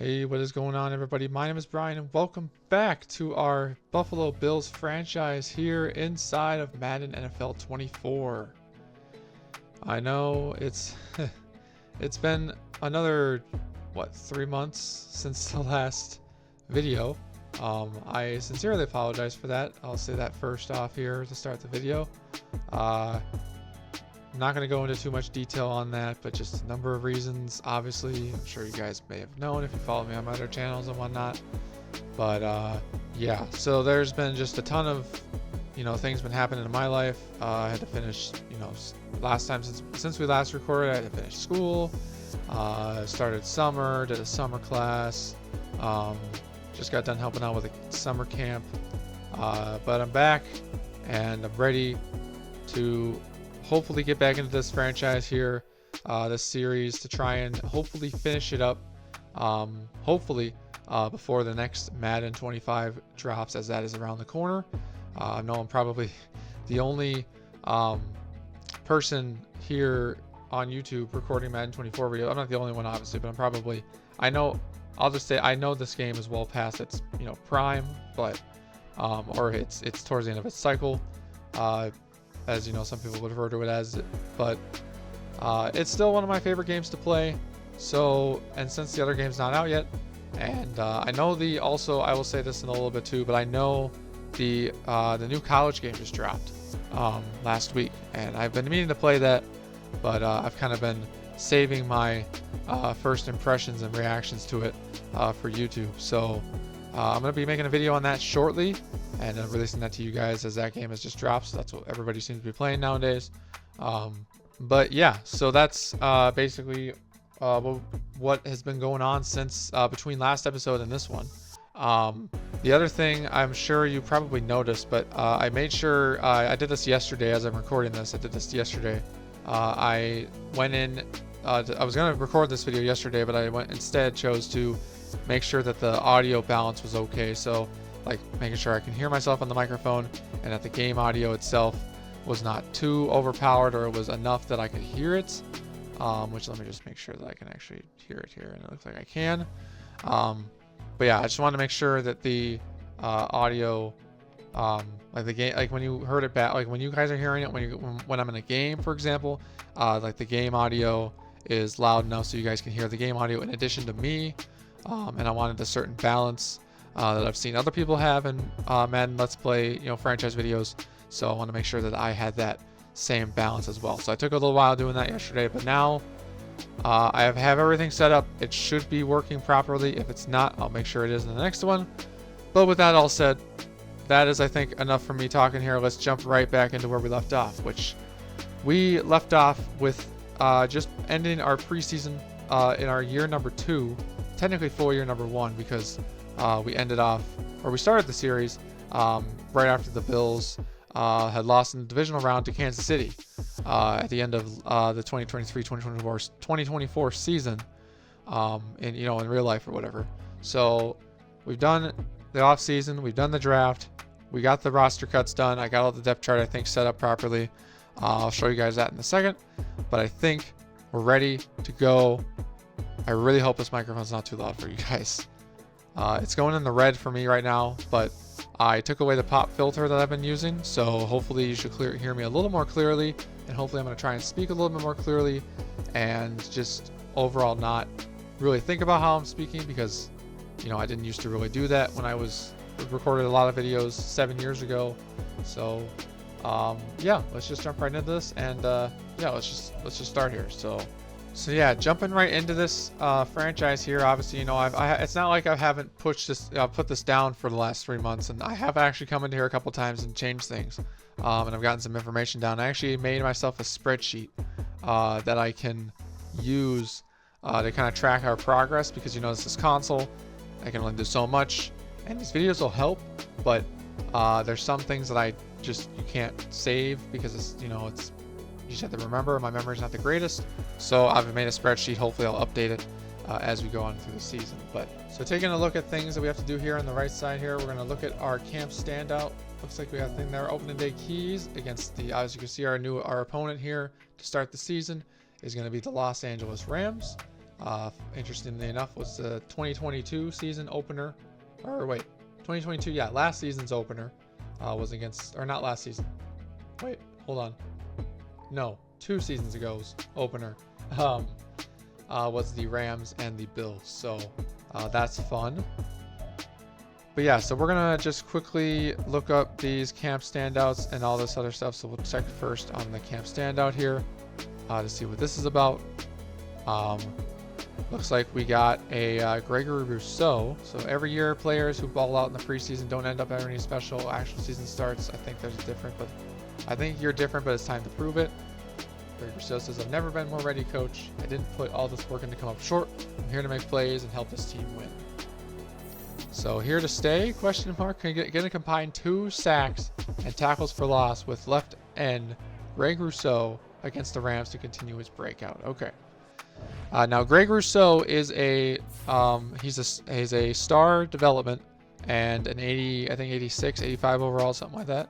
Hey, what is going on, everybody? My name is Brian, and welcome back to our Buffalo Bills franchise here inside of Madden NFL 24. I know it's it's been another 3 months since the last video. I sincerely apologize for that. I'll say that first off here to start the video. I'm not going to go into too much detail on that, but just a number of reasons. Obviously, I'm sure you guys may have known if you follow me on my other channels and whatnot. But yeah, so there's been just a ton of, things been happening in my life. I had to finish, last time since we last recorded, I had to finish school. Started summer, did a summer class. Just got done helping out with a summer camp. But I'm back and I'm ready to hopefully get back into this franchise here, this series, to try and hopefully finish it up, hopefully before the next Madden 25 drops, as that is around the corner. I know I'm probably the only person here on YouTube recording Madden 24 video. I'm not the only one, obviously, but I'll just say I know this game is well past its prime, but or it's towards the end of its cycle. As some people would refer to it as, but it's still one of my favorite games to play. So, and since the other game's not out yet, and I know I will say this in a little bit too, but I know the new college game just dropped last week, and I've been meaning to play that, but I've kind of been saving my first impressions and reactions to it for YouTube. So I'm going to be making a video on that shortly and releasing that to you guys as that game has just dropped. So that's what everybody seems to be playing nowadays. But yeah, so that's basically what has been going on since between last episode and this one. The other thing I'm sure you probably noticed, but I made sure I did this yesterday as I'm recording this. I did this yesterday. I went in, I was going to record this video yesterday, but I chose to make sure that the audio balance was okay. So like making sure I can hear myself on the microphone and that the game audio itself was not too overpowered, or it was enough that I could hear it. Which, let me just make sure that I can actually hear it here, and it looks like I can. But yeah, I just wanted to make sure that the audio, like the game, like when you heard it back, like when you guys are hearing it, when I'm in a game, for example, like the game audio is loud enough so you guys can hear the game audio in addition to me. And I wanted a certain balance that I've seen other people have in Madden Let's Play, franchise videos. So I want to make sure that I had that same balance as well. So I took a little while doing that yesterday, but now I have everything set up. It should be working properly. If it's not, I'll make sure it is in the next one. But with that all said, that is, I think, enough for me talking here. Let's jump right back into where we left off, which we left off with just ending our preseason in our year number 2. Technically full year number 1, because we started the series right after the Bills had lost in the divisional round to Kansas City at the end of the 2023-2024 season, in real life or whatever. So we've done the off season, we've done the draft, we got the roster cuts done. I got all the depth chart, I think, set up properly. I'll show you guys that in a second, but I think we're ready to go. I really hope this microphone's not too loud for you guys. It's going in the red for me right now, but I took away the pop filter that I've been using, so hopefully you should hear me a little more clearly, and hopefully I'm going to try and speak a little bit more clearly and just overall not really think about how I'm speaking, because I didn't used to really do that when I recorded a lot of videos 7 years ago. So yeah, let's just jump right into this, and yeah, let's just start here. So yeah, jumping right into this franchise here. Obviously, it's not like I haven't put this down for the last 3 months, and I have actually come in here a couple times and changed things, and I've gotten some information down. I actually made myself a spreadsheet that I can use to kind of track our progress, because this is console. I can only do so much, and these videos will help, but there's some things that you can't save, because it's you just have to remember. My memory's not the greatest, so I've made a spreadsheet. Hopefully I'll update it as we go on through the season. So taking a look at things that we have to do here on the right side here, we're going to look at our camp standout. Looks like we have a thing there, opening day keys against as you can see, our opponent here to start the season is going to be the Los Angeles Rams. interestingly enough, was the 2022 season opener. Or wait, 2022, yeah, last season's opener was against, or not last season. Wait, hold on. No, 2 seasons ago's opener was the Rams and the Bills. So that's fun. But yeah, so we're going to just quickly look up these camp standouts and all this other stuff. So we'll check first on the camp standout here to see what this is about. Looks like we got a Gregory Rousseau. So every year, players who ball out in the preseason don't end up having any special. Actual season starts. I think there's a different, but I think you're different, but it's time to prove it. Gregory Rousseau says, "I've never been more ready, coach. I didn't put all this work in to come up short. I'm here to make plays and help this team win." So here to stay, question mark, can get a combined 2 sacks and tackles for loss with left end Greg Rousseau against the Rams to continue his breakout. Okay. Now Greg Rousseau is he's a star development and an 80, I think 86, 85 overall, something like that.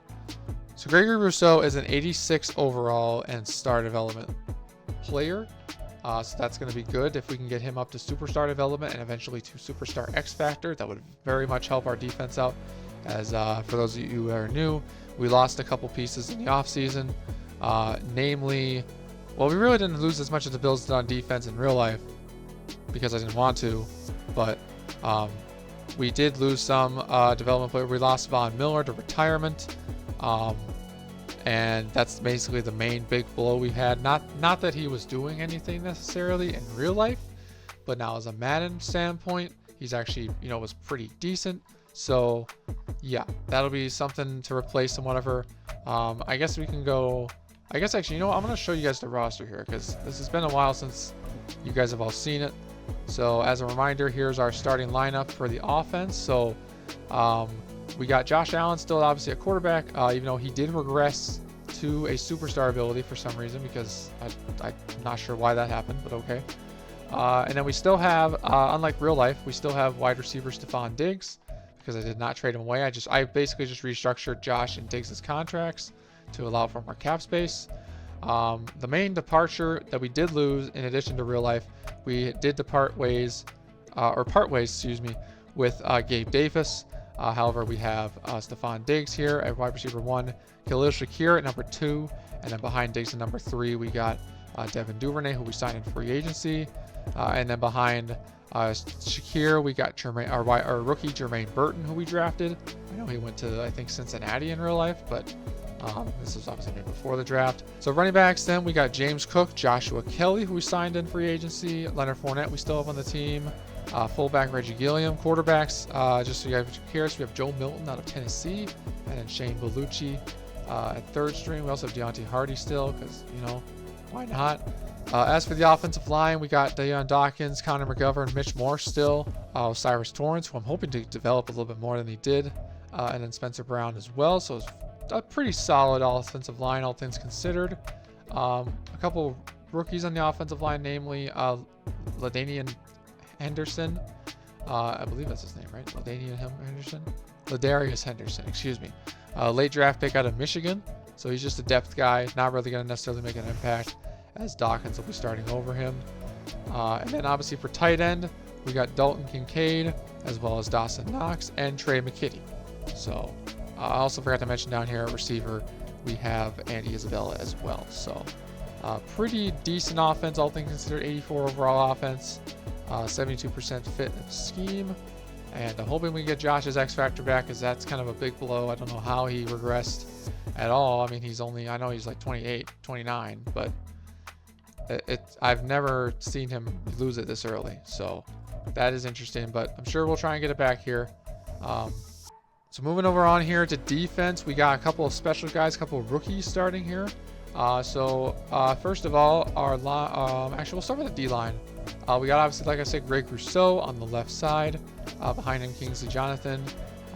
So Gregory Rousseau is an 86 overall and star development player. So that's going to be good if we can get him up to superstar development and eventually to superstar X Factor. That would very much help our defense out. As for those of you who are new, we lost a couple pieces in the offseason. Namely, well, we really didn't lose as much as the Bills did on defense in real life because I didn't want to. But we did lose some development players. We lost Von Miller to retirement. And that's basically the main big blow we had. Not that he was doing anything necessarily in real life, but now as a Madden standpoint, he's actually, was pretty decent. So yeah, that'll be something to replace him, whatever. I guess we can go, actually, I'm going to show you guys the roster here because this has been a while since you guys have all seen it. So as a reminder, here's our starting lineup for the offense. So, we got Josh Allen still obviously at quarterback, even though he did regress to a superstar ability for some reason because I'm not sure why that happened, but okay. And then we still have, unlike real life, we still have wide receiver Stephon Diggs because I did not trade him away. I basically just restructured Josh and Diggs' contracts to allow for more cap space. The main departure that we did lose, in addition to real life, we did part ways, with Gabe Davis. However, we have Stephon Diggs here at wide receiver 1, Khalil Shakir at number 2, and then behind Diggs at number 3, we got Devin Duvernay, who we signed in free agency, and then behind Shakir, we got our rookie Jermaine Burton, who we drafted. I know he went to, I think, Cincinnati in real life, but this was obviously made before the draft. So running backs, then we got James Cook, Joshua Kelly, who we signed in free agency, Leonard Fournette we still have on the team. Fullback Reggie Gilliam. Quarterbacks, just so you guys are curious, we have Joe Milton out of Tennessee, and then Shane Bellucci at third string. We also have Deontay Hardy still, because, why not? As for the offensive line, we got Deion Dawkins, Connor McGovern, Mitch Morse still, Cyrus Torrance, who I'm hoping to develop a little bit more than he did, and then Spencer Brown as well. So it's a pretty solid offensive line, all things considered. A couple rookies on the offensive line, namely LaDainian Henderson, I believe that's his name, right? Ladarius Henderson, excuse me. Late draft pick out of Michigan, so he's just a depth guy, not really going to necessarily make an impact, as Dawkins will be starting over him. And then obviously for tight end, we got Dalton Kincaid, as well as Dawson Knox and Trey McKitty. So I also forgot to mention down here at receiver, we have Andy Isabella as well. So pretty decent offense, all things considered. 84 overall offense. 72% fit scheme, and I'm hoping we get Josh's X Factor back because that's kind of a big blow. I don't know how he regressed at all. I mean, I know he's like 28, 29, but I've never seen him lose it this early, so that is interesting, but I'm sure we'll try and get it back here. So moving over on here to defense, we got a couple of special guys, a couple of rookies starting here. First of all, actually we'll start with the D-line. We got, obviously, like I said, Greg Rousseau on the left side, behind him Kingsley Jonathan,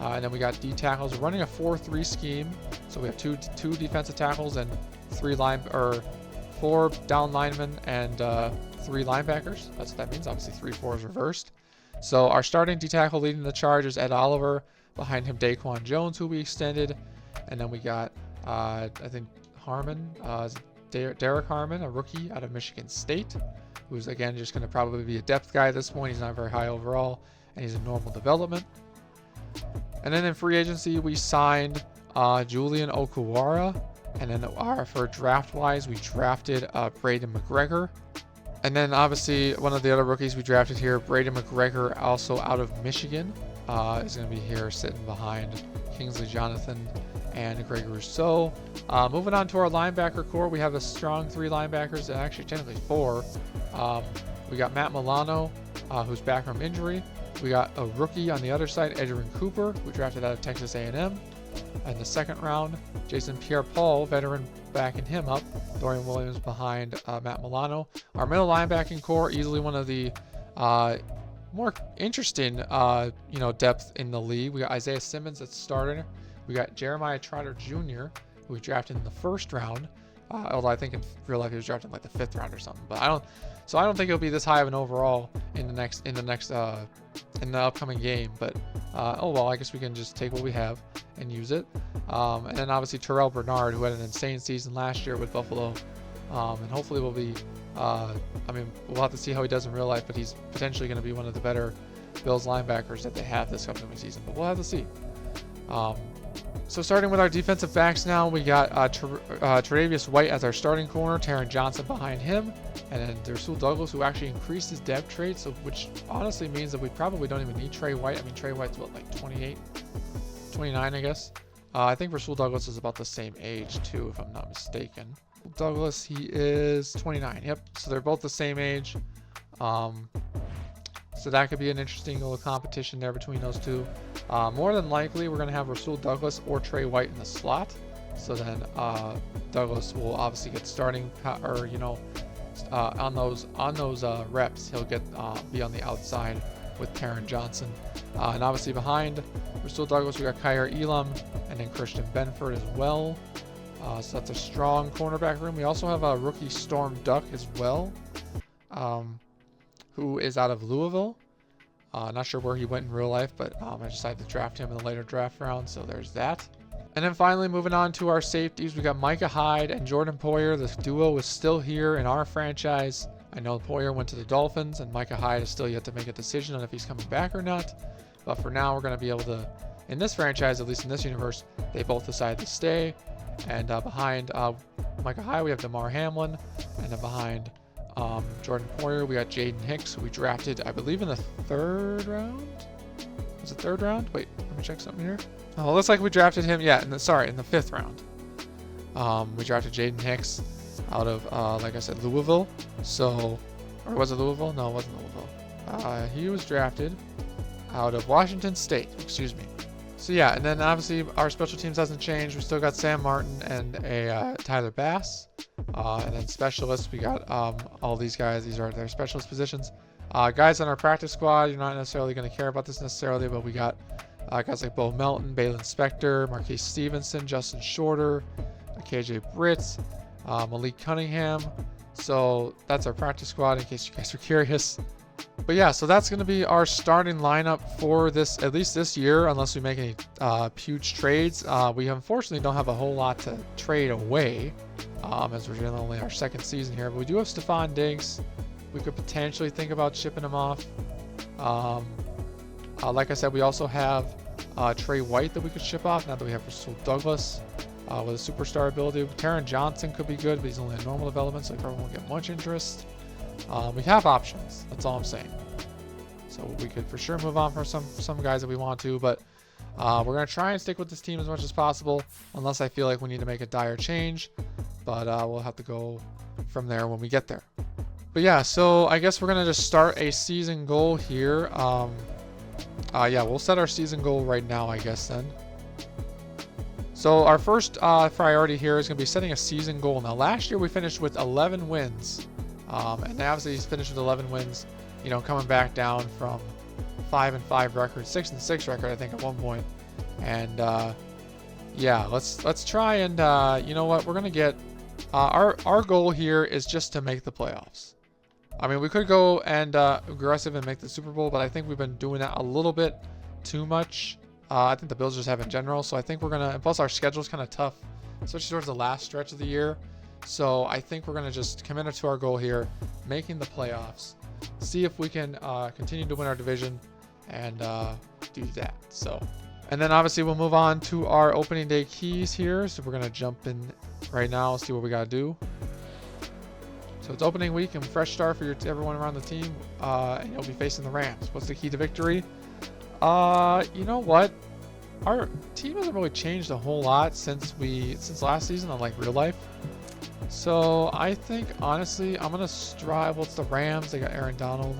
and then we got D tackles. We're running a 4-3 scheme, so we have two defensive tackles and 4 down linemen and 3 linebackers. That's what that means. Obviously 3-4 is reversed. So our starting D tackle leading the charge is Ed Oliver. Behind him Daquan Jones, who we extended, and then we got I think Harmon, Derek Harmon, a rookie out of Michigan State, who's again just going to probably be a depth guy at this point. He's not very high overall, and he's in normal development. And then in free agency, we signed Julian Okuwara. And then for draft-wise, we drafted Braden McGregor. And then obviously one of the other rookies we drafted here, Braden McGregor, also out of Michigan, is going to be here sitting behind Kingsley Jonathan and Greg Rousseau. Moving on to our linebacker core, we have a strong 3 linebackers, and actually technically 4. We got Matt Milano, who's back from injury. We got a rookie on the other side, Edgerrin Cooper, who drafted out of Texas A&M. In the second round, Jason Pierre-Paul, veteran, backing him up. Dorian Williams behind Matt Milano. Our middle linebacking core, easily one of the more interesting, depth in the league. We got Isaiah Simmons at starter. We got Jeremiah Trotter Jr., who we drafted in the first round. Although I think in real life he was drafted in like the 5th round or something. But I don't think he'll be this high of an overall in the upcoming game. But oh well, I guess we can just take what we have and use it. And then obviously Terrell Bernard, who had an insane season last year with Buffalo, and hopefully will be. We'll have to see how he does in real life, but he's potentially going to be one of the better Bills linebackers that they have this upcoming season. But we'll have to see. So starting with our defensive backs now, we got Tre'Davious White as our starting corner, Taron Johnson behind him, and then Rasul Douglas, who actually increased his depth trade, so which honestly means that we probably don't even need Trey White. I mean, Trey White's what, like 28, 29, I guess. I think Rasul Douglas is about the same age too, if I'm not mistaken. Douglas, he is 29. Yep, so they're both the same age. So that could be an interesting little competition there between those two. More than likely, we're going to have Rasul Douglas or Trey White in the slot. So then Douglas will obviously get starting, on those reps, he'll get be on the outside with Taron Johnson. And obviously behind Rasul Douglas, we got Kyer Elam and then Christian Benford as well. So that's a strong cornerback room. We also have a rookie Storm Duck as well, who is out of Louisville. Not sure where he went in real life, but I decided to draft him in the later draft round, so there's that. And then finally, moving on to our safeties, we got Micah Hyde and Jordan Poyer. The duo is still here in our franchise. I know Poyer went to the Dolphins, and Micah Hyde is still yet to make a decision on if he's coming back or not. But for now, we're going to be able to, in this franchise, at least in this universe, they both decided to stay. And behind Micah Hyde, we have DeMar Hamlin, and then behind Jordan Poyer, we got Jaden Hicks, who we drafted, I believe, in the 3rd round. Was it 3rd round? Wait, let me check something here. Oh, it looks like we drafted him. Yeah, in the 5th round. We drafted Jaden Hicks out of, like I said, Louisville. So, or was it Louisville? No, it wasn't Louisville. He was drafted out of Washington State. Excuse me. So yeah, and then obviously our special teams hasn't changed. We still got Sam Martin and a Tyler Bass. And then specialists, we got all these guys. These are their specialist positions. Guys on our practice squad, you're not necessarily going to care about this necessarily, but we got guys like Bo Melton, Balin Spector, Marquise Stevenson, Justin Shorter, KJ Britt, Malik Cunningham. So that's our practice squad in case you guys are curious. But yeah, so that's going to be our starting lineup for this, at least this year, unless we make any huge trades. We unfortunately don't have a whole lot to trade away, as we're only our 2nd season here. But we do have Stephon Diggs. We could potentially think about shipping him off. Like I said, we also have Trey White that we could ship off, now that we have Rasul Douglas with a superstar ability. Taron Johnson could be good, but he's only in normal development, so he probably won't get much interest. We have options. That's all I'm saying. So we could for sure move on from some guys that we want to, but we're going to try and stick with this team as much as possible, unless I feel like we need to make a dire change. But we'll have to go from there when we get there. But yeah, so I guess we're going to just start a season goal here. Yeah, we'll set our season goal right now, I guess, then. So our first priority here is going to be setting a season goal. Now, last year we finished with 11 wins. And obviously he's finished with 11 wins, coming back down from 5-5 record, 6-6 record, I think, at one point. And yeah, let's try and you know what, we're gonna get our goal here is just to make the playoffs. I mean, we could go and aggressive and make the Super Bowl, but I think we've been doing that a little bit too much. I think the Bills just have in general, so I think we're gonna. And plus, our schedule's kind of tough, especially towards the last stretch of the year. So I think we're going to just commit to our goal here, making the playoffs, see if we can continue to win our division, and do that. So, and then obviously we'll move on to our opening day keys here. So we're going to jump in right now, see what we got to do. So it's opening week and fresh start for everyone around the team, and you'll be facing the Rams. What's the key to victory? You know what? Our team hasn't really changed a whole lot since last season on like real life. So I think honestly, I'm gonna strive. What's the Rams? They got Aaron Donald.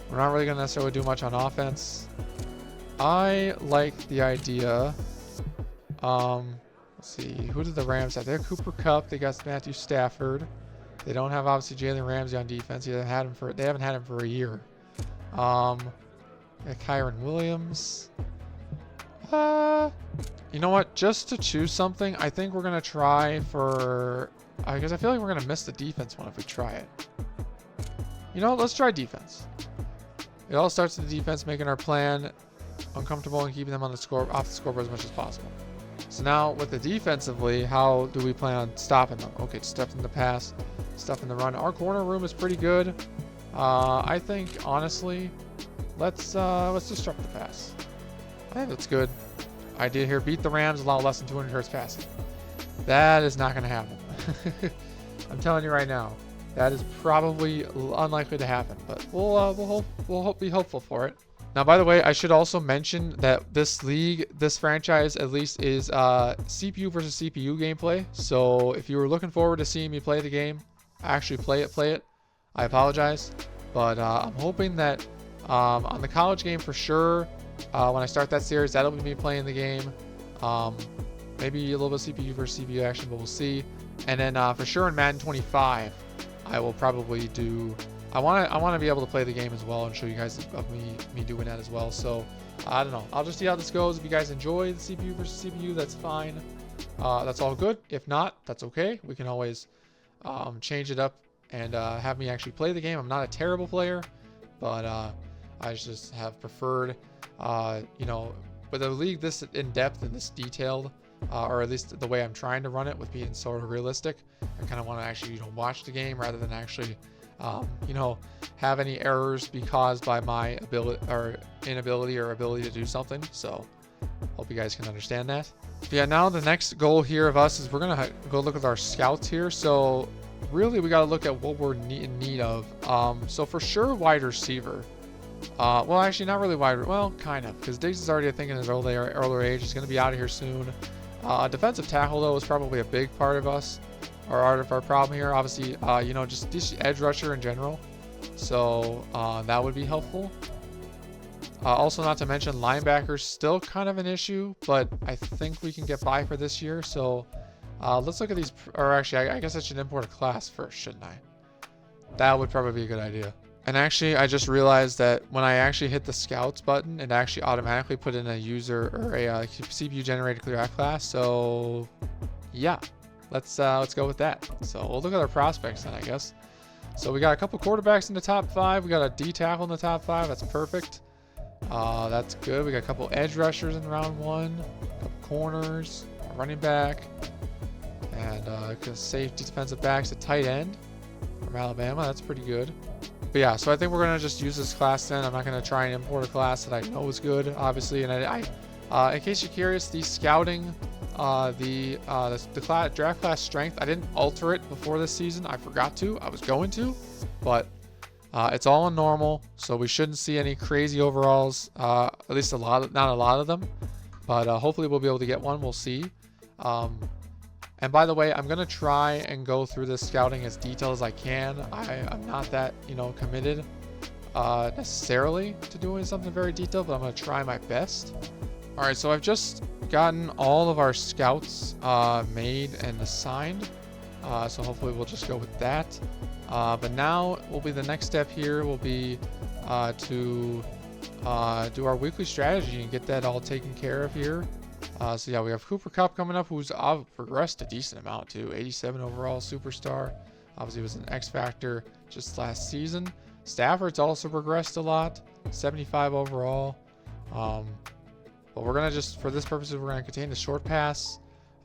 We're not really gonna necessarily do much on offense. I like the idea. Let's see, who did the Rams have? They have Cooper Kupp. They got Matthew Stafford. They don't have obviously Jalen Ramsey on defense. They haven't had him for a year. Got Kyron Williams. You know what? Just to choose something, I think we're gonna try for. Because I feel like we're gonna miss the defense one if we try it. You know, let's try defense. It all starts with the defense, making our plan uncomfortable and keeping them on the off the scoreboard as much as possible. So now with the defensively, how do we plan on stopping them? Okay, stuff in the pass, stuff in the run. Our corner room is pretty good. I think honestly, let's disrupt the pass. I think that's good. Idea here: beat the Rams, allow less than 200 yards passing. That is not going to happen. I'm telling you right now, that is probably unlikely to happen. But we'll be hopeful for it. Now, by the way, I should also mention that this league, this franchise at least, is CPU versus CPU gameplay. So if you were looking forward to seeing me play the game, actually play it. I apologize, but I'm hoping that on the college game for sure. When I start that series, that'll be me playing the game. Maybe a little bit of CPU versus CPU action, but we'll see. And then for sure in Madden 25, I will probably do. I want to be able to play the game as well and show you guys of me doing that as well. So I don't know. I'll just see how this goes. If you guys enjoy the CPU versus CPU, that's fine. That's all good. If not, that's okay. We can always change it up and have me actually play the game. I'm not a terrible player, but I just have preferred. You know, with a league this in depth and this detailed, or at least the way I'm trying to run it with being sort of realistic, I kind of want to actually, watch the game rather than actually, have any errors be caused by my ability or inability or ability to do something. So hope you guys can understand that. But yeah, now the next goal here of us is we're going to go look at our scouts here. So really we got to look at what we're in need of. So for sure wide receiver. Well, actually, not really wide. Well, kind of, because Diggs is already, I think, in his earlier age. He's going to be out of here soon. Defensive tackle, though, is probably a big part of us, or part of our problem here. Obviously, just edge rusher in general. So that would be helpful. Also, not to mention linebackers, still kind of an issue, but I think we can get by for this year. So let's look at these. Or actually, I guess I should import a class first, shouldn't I? That would probably be a good idea. And actually, I just realized that when I actually hit the scouts button, it actually automatically put in a user or a CPU generated clear out class. So yeah, let's go with that. So we'll look at our prospects then, I guess. So we got a couple quarterbacks in the top 5. We got a D tackle in the top 5. That's perfect. That's good. We got a couple edge rushers in round 1, a couple corners, a running back, and safety, defensive backs, a tight end from Alabama. That's pretty good. But yeah, so I think we're going to just use this class then. I'm not going to try and import a class that I know is good, obviously. And I in case you're curious, the scouting, the draft class strength, I didn't alter it before this season. I forgot to. I was going to, but it's all in normal, so we shouldn't see any crazy overalls. At least not a lot of them, but hopefully we'll be able to get one. We'll see. And by the way, I'm going to try and go through this scouting as detailed as I can. I'm not that, committed necessarily to doing something very detailed, but I'm going to try my best. All right, so I've just gotten all of our scouts made and assigned. So hopefully we'll just go with that. But now the next step here will be to do our weekly strategy and get that all taken care of here. So yeah, we have Cooper Kupp coming up, who's progressed a decent amount too. 87 overall, superstar. Obviously was an X factor just last season. Stafford's also progressed a lot, 75 overall. But we're gonna for this purposes, we're gonna contain the short pass.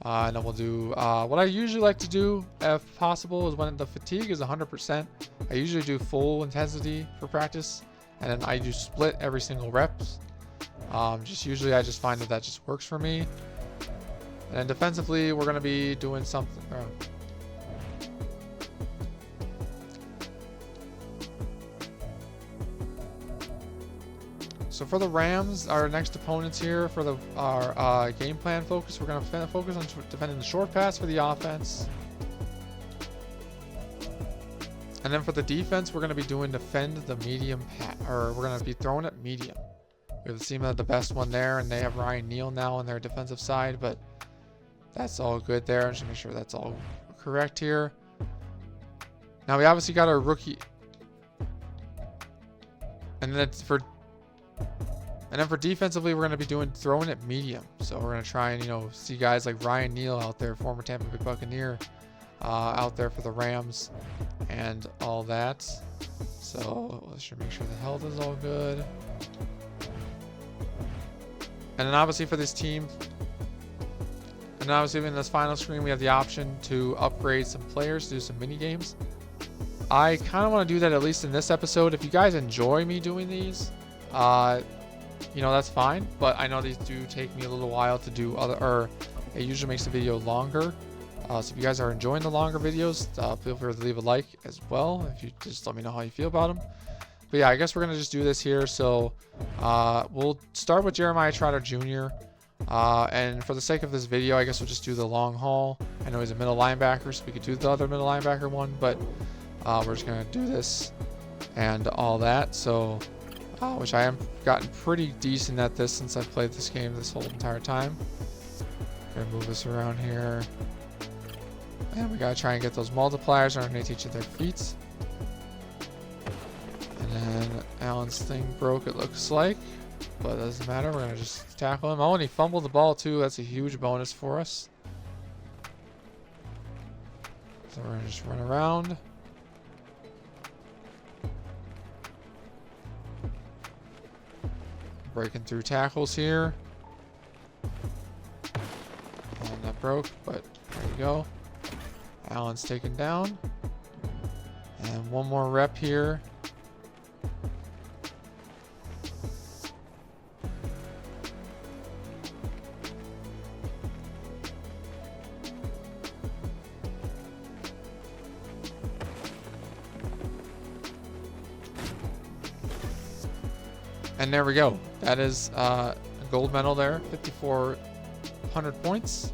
And then we'll do what I usually like to do, if possible, is when the fatigue is 100%. I usually do full intensity for practice, and then I do split every single reps. Just usually I just find that that just works for me. And then defensively, we're going to be doing something. So for the Rams, our next opponents here for our game plan focus, we're going to focus on defending the short pass for the offense. And then for the defense, we're going to be doing defend the medium pass, or we're going to be throwing it medium. We have the team the best one there, and they have Ryan Neal now on their defensive side, but that's all good there. Just make sure that's all correct here. Now we obviously got our rookie, and then for defensively, we're going to be throwing it medium. So we're going to try and, you know, see guys like Ryan Neal out there, former Tampa Bay Buccaneer, out there for the Rams and all that. So let's just make sure the health is all good. And then obviously for this team, and obviously in this final screen, we have the option to upgrade some players, do some mini games. I kind of want to do that at least in this episode. If you guys enjoy me doing these, you know, that's fine, but I know these do take me a little while to do it usually makes the video longer. So if you guys are enjoying the longer videos, feel free to leave a like as well, if you just let me know how you feel about them. But yeah, I guess we're going to just do this here. So we'll start with Jeremiah Trotter Jr. And for the sake of this video, I guess we'll just do the long haul. I know he's a middle linebacker, so we could do the other middle linebacker one, but we're just going to do this and all that. So which I have gotten pretty decent at this since I've played this game this whole entire time. Gonna move this around here. And we gotta try and get those multipliers underneath each of their feet. And then Allen's thing broke, it looks like. But it doesn't matter, we're gonna just tackle him. Oh, and he fumbled the ball too, that's a huge bonus for us. So we're gonna just run around. Breaking through tackles here. And that broke, but there you go. Allen's taken down. And one more rep here. And there we go. That is a gold medal there, 5,400 points.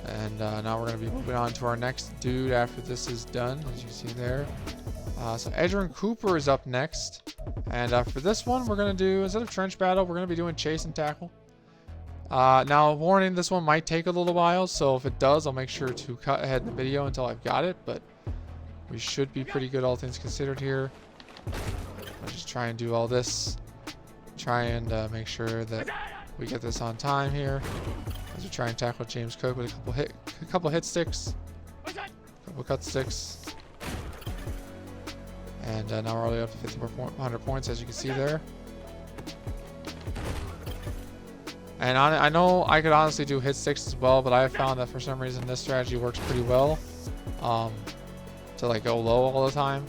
And now we're going to be moving on to our next dude after this is done, as you see there. So Edgerrin Cooper is up next. And for this one, we're going to do, instead of trench battle, we're going to be doing chase and tackle. Now, warning, this one might take a little while. So if it does, I'll make sure to cut ahead in the video until I've got it. But we should be pretty good, all things considered here. I'll just try and do all this. Try and make sure that we get this on time here. As we try and tackle James Cook with a couple hit sticks, a couple cut sticks. And now we're already up to 5,400 points, as you can see there. And I know I could honestly do hit sticks as well, but I have found that for some reason this strategy works pretty well. To like go low all the time.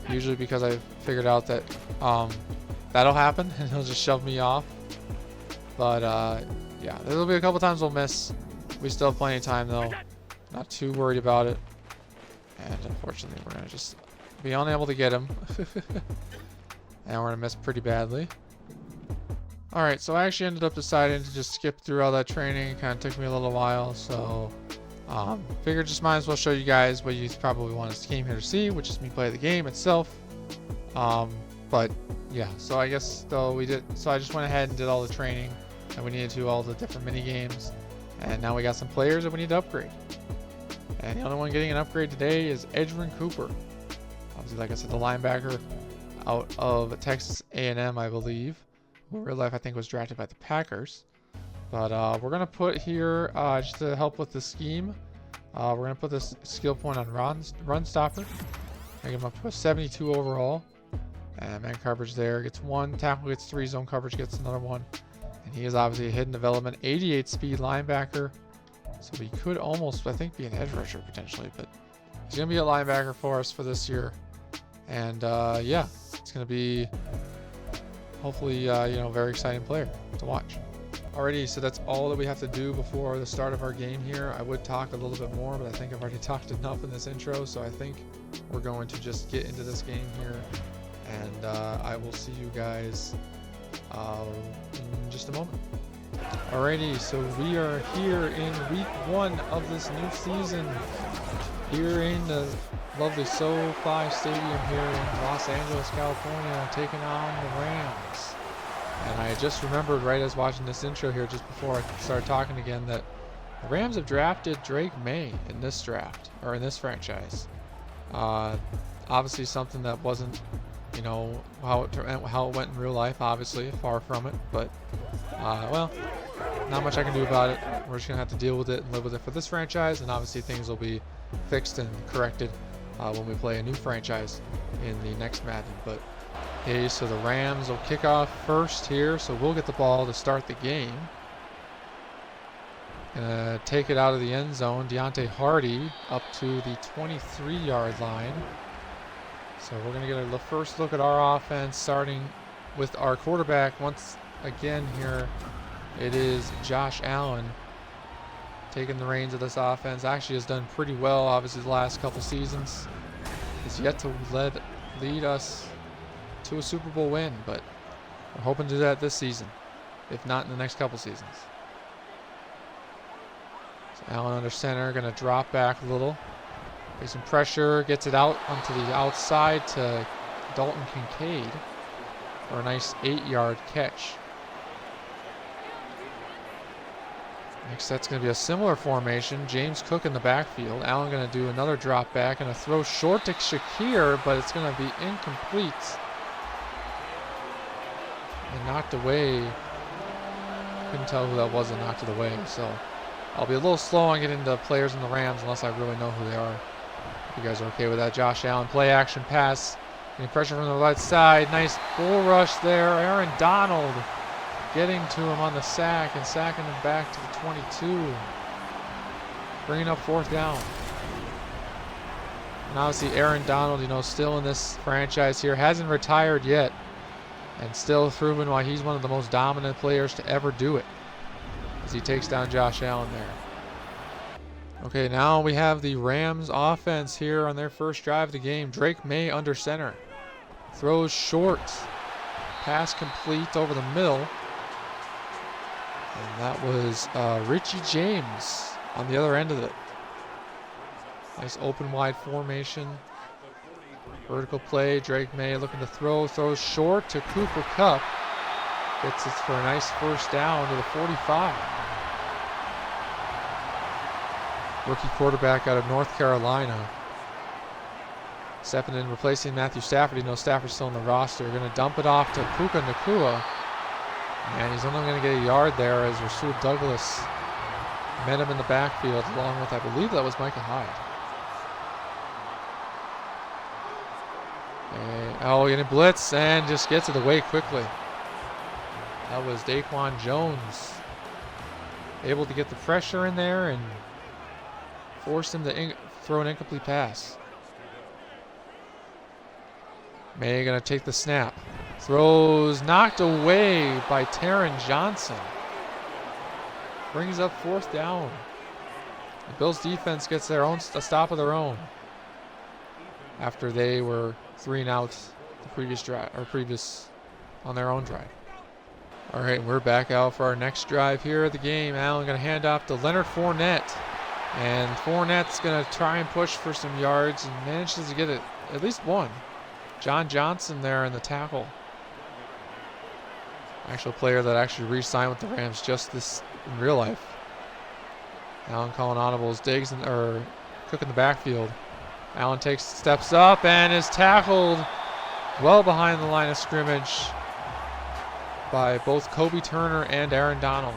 Usually because I figured out that that'll happen and he'll just shove me off. But yeah, there'll be a couple times we'll miss. We still have plenty of time though. Not too worried about it. And unfortunately, we're gonna just be unable to get him. And we're gonna miss pretty badly. Alright, so I actually ended up deciding to just skip through all that training. It kind of took me a little while, so figured just might as well show you guys what you probably came here to see, which is me play the game itself. But yeah, so I guess so I just went ahead and did all the training and we needed to do all the different mini games, and now we got some players that we need to upgrade. And the only one getting an upgrade today is Edgerrin Cooper. Obviously, like I said, the linebacker out of Texas A&M, I believe. Who in real life I think was drafted by the Packers. But we're gonna put here just to help with the scheme. We're gonna put this skill point on run stopper. Make him up to a 72 overall. And man coverage there gets 1, tackle gets 3, zone coverage gets another 1. And he is obviously a hidden development 88 speed linebacker. So he could almost, I think, be an edge rusher potentially, but he's going to be a linebacker for us for this year. And yeah, it's going to be hopefully, very exciting player to watch. Alrighty, so that's all that we have to do before the start of our game here. I would talk a little bit more, but I think I've already talked enough in this intro, so I think we're going to just get into this game here, and I will see you guys in just a moment. Alrighty, so we are here in week 1 of this new season, here in the lovely SoFi Stadium here in Los Angeles, California, taking on the Rams. And I just remembered right as watching this intro here, just before I started talking again, that the Rams have drafted Drake May in this draft, or in this franchise. Obviously something that wasn't, how it went in real life, obviously, far from it. But, well, not much I can do about it. We're just going to have to deal with it and live with it for this franchise, and obviously things will be fixed and corrected when we play a new franchise in the next Madden. But okay, so the Rams will kick off first here, so we'll get the ball to start the game. Take it out of the end zone. Deontay Hardy up to the 23-yard line. So we're going to get a first look at our offense, starting with our quarterback. Once again here, it is Josh Allen taking the reins of this offense. Actually has done pretty well, obviously, the last couple seasons. He's yet to lead us to a Super Bowl win, but we're hoping to do that this season, if not in the next couple seasons. So Allen under center, going to drop back a little, facing pressure, gets it out onto the outside to Dalton Kincaid for a nice 8-yard catch. Next set's going to be a similar formation. James Cook in the backfield. Allen going to do another drop back and a throw short to Shakir, but it's going to be incomplete and knocked away. Couldn't tell who that was and knocked it away. So I'll be a little slow on getting to players in the Rams unless I really know who they are. If you guys are okay with that. Josh Allen, play action pass. Getting pressure from the right side. Nice bull rush there. Aaron Donald getting to him on the sack and sacking him back to the 22. Bringing up 4th down. And obviously Aaron Donald, still in this franchise here. Hasn't retired yet. And still proven why he's one of the most dominant players to ever do it, as he takes down Josh Allen there. Okay, now we have the Rams offense here on their first drive of the game. Drake May under center. Throws short. Pass complete over the middle. And that was Richie James on the other end of it. Nice open wide formation. Vertical play. Drake May looking to throw. Throws short to Cooper Kupp. Gets it for a nice first down to the 45. Rookie quarterback out of North Carolina. Stepping in, replacing Matthew Stafford. Stafford's still on the roster. Going to dump it off to Puka Nacua. And he's only going to get a yard there as Rasul Douglas met him in the backfield along with, I believe that was Micah Hyde. Getting blitz and just gets it away quickly. That was Daquan Jones. Able to get the pressure in there and force him to throw an incomplete pass. May going to take the snap. Throws knocked away by Taron Johnson. Brings up 4th down. The Bills defense gets a stop of their own after they were 3 and out the previous drive, on their own drive. All right, we're back out for our next drive here of the game. Allen going to hand off to Leonard Fournette. And Fournette's going to try and push for some yards and manages to get it at least one. John Johnson there in the tackle. Actual player that actually re-signed with the Rams just this in real life. Allen calling audibles. Diggs or Cook in the backfield. Allen steps up and is tackled well behind the line of scrimmage by both Kobe Turner and Aaron Donald.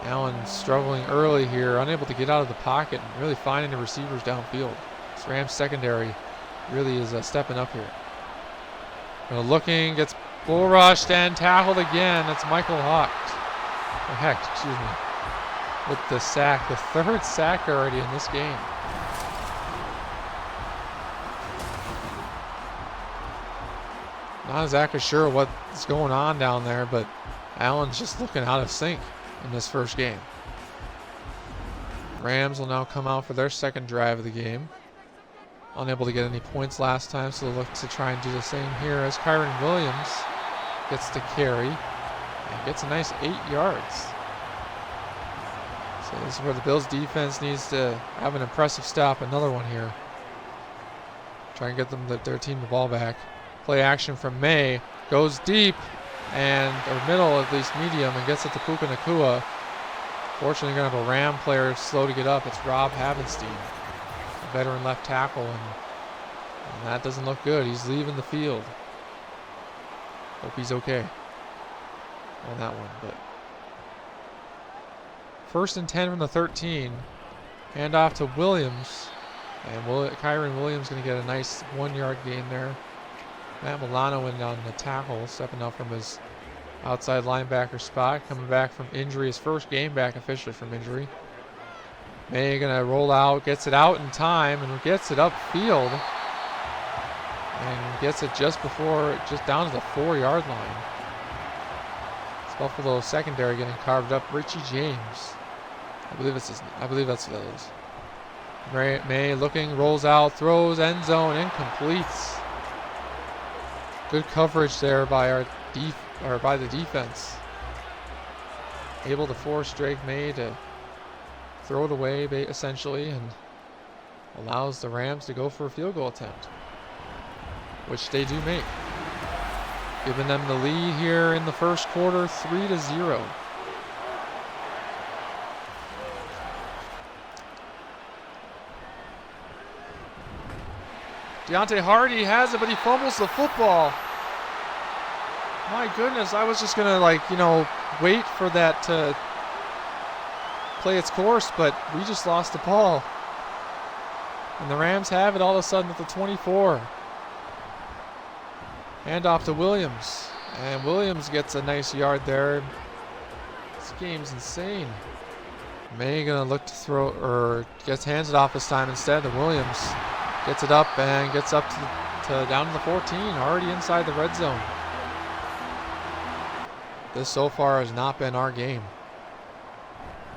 Allen struggling early here, unable to get out of the pocket and really finding the receivers downfield. This Rams secondary really is stepping up here. Looking, gets bull rushed and tackled again. That's Michael Hawk. Oh, heck, excuse me. With the sack, the third sack already in this game. Not exactly sure what's going on down there, but Allen's just looking out of sync in this first game. Rams will now come out for their second drive of the game. Unable to get any points last time, so they'll look to try and do the same here as Kyron Williams gets to carry and gets a nice 8 yards. So this is where the Bills defense needs to have an impressive stop. Another one here. Try and get their team the ball back. Play action from May. Goes deep or middle, at least medium, and gets it to Puka Nacua. Fortunately, going to have a Ram player slow to get up. It's Rob Havenstein, a veteran left tackle, and that doesn't look good. He's leaving the field. Hope he's okay on that one. But 1st and 10 from the 13. Hand off to Williams. And Kyron Williams going to get a nice 1-yard gain there. Matt Milano in on the tackle, stepping up from his outside linebacker spot. Coming back from injury, his first game back officially from injury. May going to roll out, gets it out in time, and gets it upfield. And gets it just down to the 4-yard line. It's Buffalo secondary getting carved up. Richie James. I believe that's what that is. May looking, rolls out, throws, end zone, incompletes. Good coverage there by by the defense. Able to force Drake May to throw it away essentially, and allows the Rams to go for a field goal attempt, which they do make, giving them the lead here in the first quarter, 3-0. Deontay Hardy has it, but he fumbles the football. My goodness, I was just going to, wait for that to play its course, but we just lost the ball. And the Rams have it all of a sudden at the 24. Hand off to Williams. And Williams gets a nice yard there. This game's insane. May going to look to throw, or hands it off this time instead to Williams. Gets it up and gets up to down to the 14, already inside the red zone. This so far has not been our game.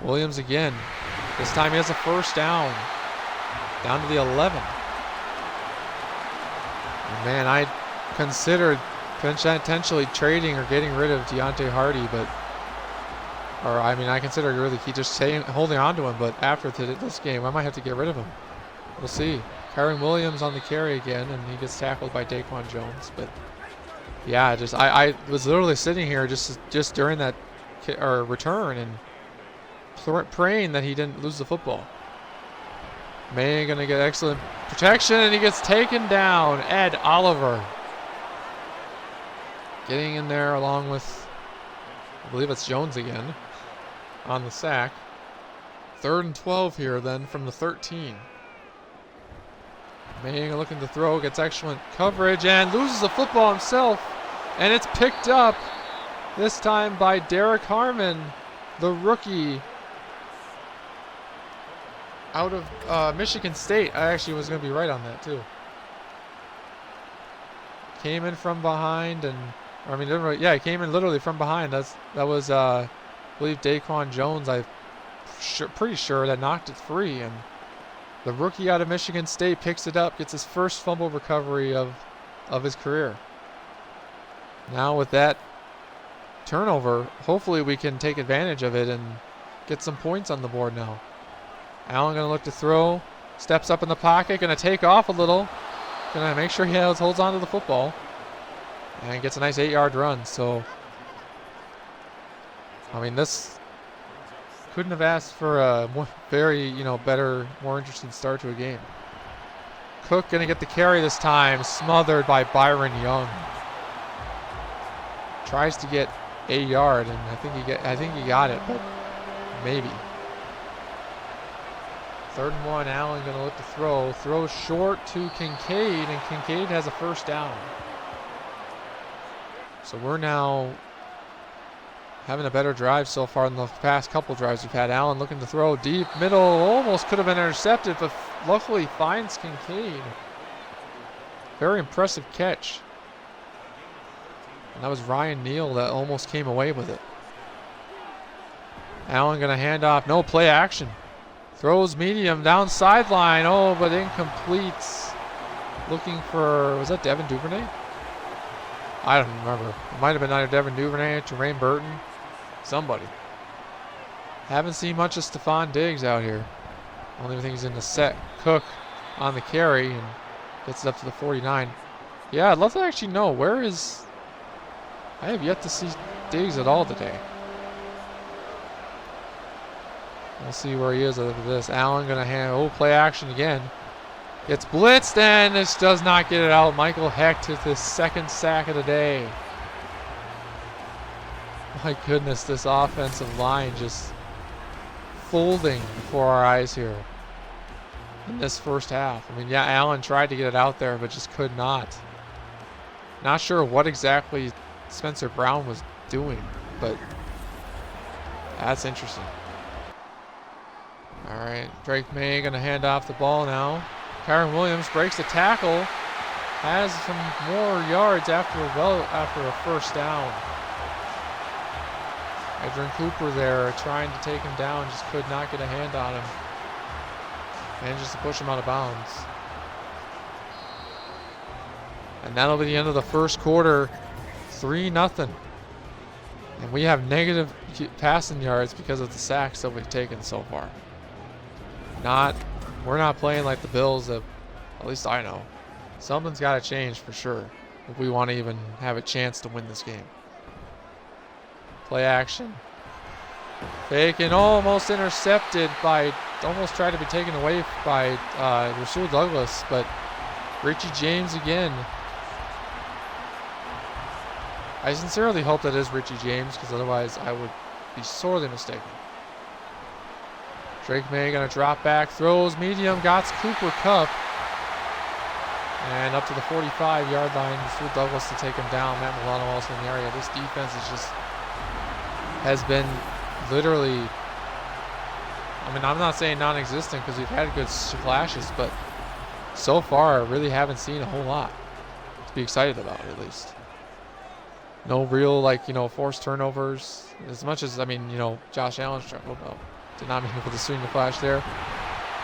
Williams again. This time he has a first down. Down to the 11. And man, I considered potentially trading or getting rid of Deontay Hardy, I consider really just holding on to him, but after this game, I might have to get rid of him. We'll see. Kyron Williams on the carry again, and he gets tackled by Daquan Jones. But yeah, I was literally sitting here just during that return and praying that he didn't lose the football. May gonna get excellent protection, and he gets taken down. Ed Oliver getting in there along with, I believe it's Jones again on the sack. 3rd and 12 here then from the 13. May looking to throw, gets excellent coverage and loses the football himself. And it's picked up this time by Derek Harmon, the rookie out of Michigan State. I actually was going to be right on that too. Came in from behind he came in literally from behind. That was I believe Daquan Jones. Pretty sure that knocked it free, and the rookie out of Michigan State picks it up, gets his first fumble recovery of his career. Now with that turnover, hopefully we can take advantage of it and get some points on the board now. Allen going to look to throw, steps up in the pocket, going to take off a little, going to make sure he holds on to the football, and gets a nice 8-yard run. So, this couldn't have asked for a very, better, more interesting start to a game. Cook going to get the carry this time, smothered by Byron Young. Tries to get a yard, and I think he got it, but maybe. 3rd and 1, Allen going to look to throw. Throws short to Kincaid, and Kincaid has a first down. So we're now having a better drive so far than the past couple drives we've had. Allen looking to throw deep, middle, almost could have been intercepted, but luckily finds Kincaid. Very impressive catch. And that was Ryan Neal that almost came away with it. Allen gonna hand off, no play action. Throws medium down sideline, oh, but incomplete. Looking for, was that Devin Duvernay? I don't remember. It might have been either Devin Duvernay, Jermaine Burton, somebody. Haven't seen much of Stephon Diggs out here. Only thing he's in the set. Cook on the carry and gets it up to the 49. Yeah, I'd love to actually know where is. I have yet to see Diggs at all today. We'll see where he is after this. Allen gonna hand, play action again. Gets blitzed and this does not get it out. Michael Hecht with his second sack of the day. My goodness, this offensive line just folding before our eyes here in this first half. I mean, yeah, Allen tried to get it out there, but just could not. Not sure what exactly Spencer Brown was doing, but that's interesting. All right, Drake May gonna hand off the ball now. Kyron Williams breaks the tackle, has some more yards after a first down. Adrian Cooper there trying to take him down, just could not get a hand on him. Manages to push him out of bounds. And that'll be the end of the first quarter, 3-0. And we have negative passing yards because of the sacks that we've taken so far. We're not playing like the Bills, at least I know. Something's got to change for sure if we want to even have a chance to win this game. Play action. Fake and almost intercepted by, almost tried to be taken away by Rasul Douglas, but Richie James again. I sincerely hope that is Richie James, because otherwise I would be sorely mistaken. Drake May gonna drop back, throws medium, got Cooper Kupp. And up to the 45-yard line, Rasul Douglas to take him down. Matt Milano also in the area. This defense has been literally, I mean, I'm not saying non-existent because we've had good flashes, but so far I really haven't seen a whole lot to be excited about, at least. No real, forced turnovers. As much as, Josh Allen did not make able to swing the flash there.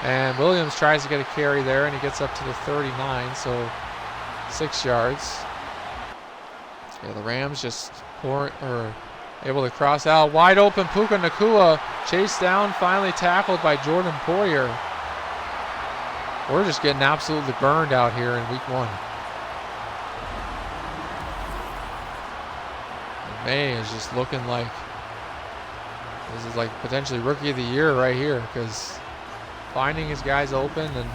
And Williams tries to get a carry there, and he gets up to the 39, so 6 yards. Yeah, the Rams just able to cross out. Wide open, Puka Nacua chased down, finally tackled by Jordan Poyer. We're just getting absolutely burned out here in week 1. And May is just looking like this is like potentially rookie of the year right here, because finding his guys open, and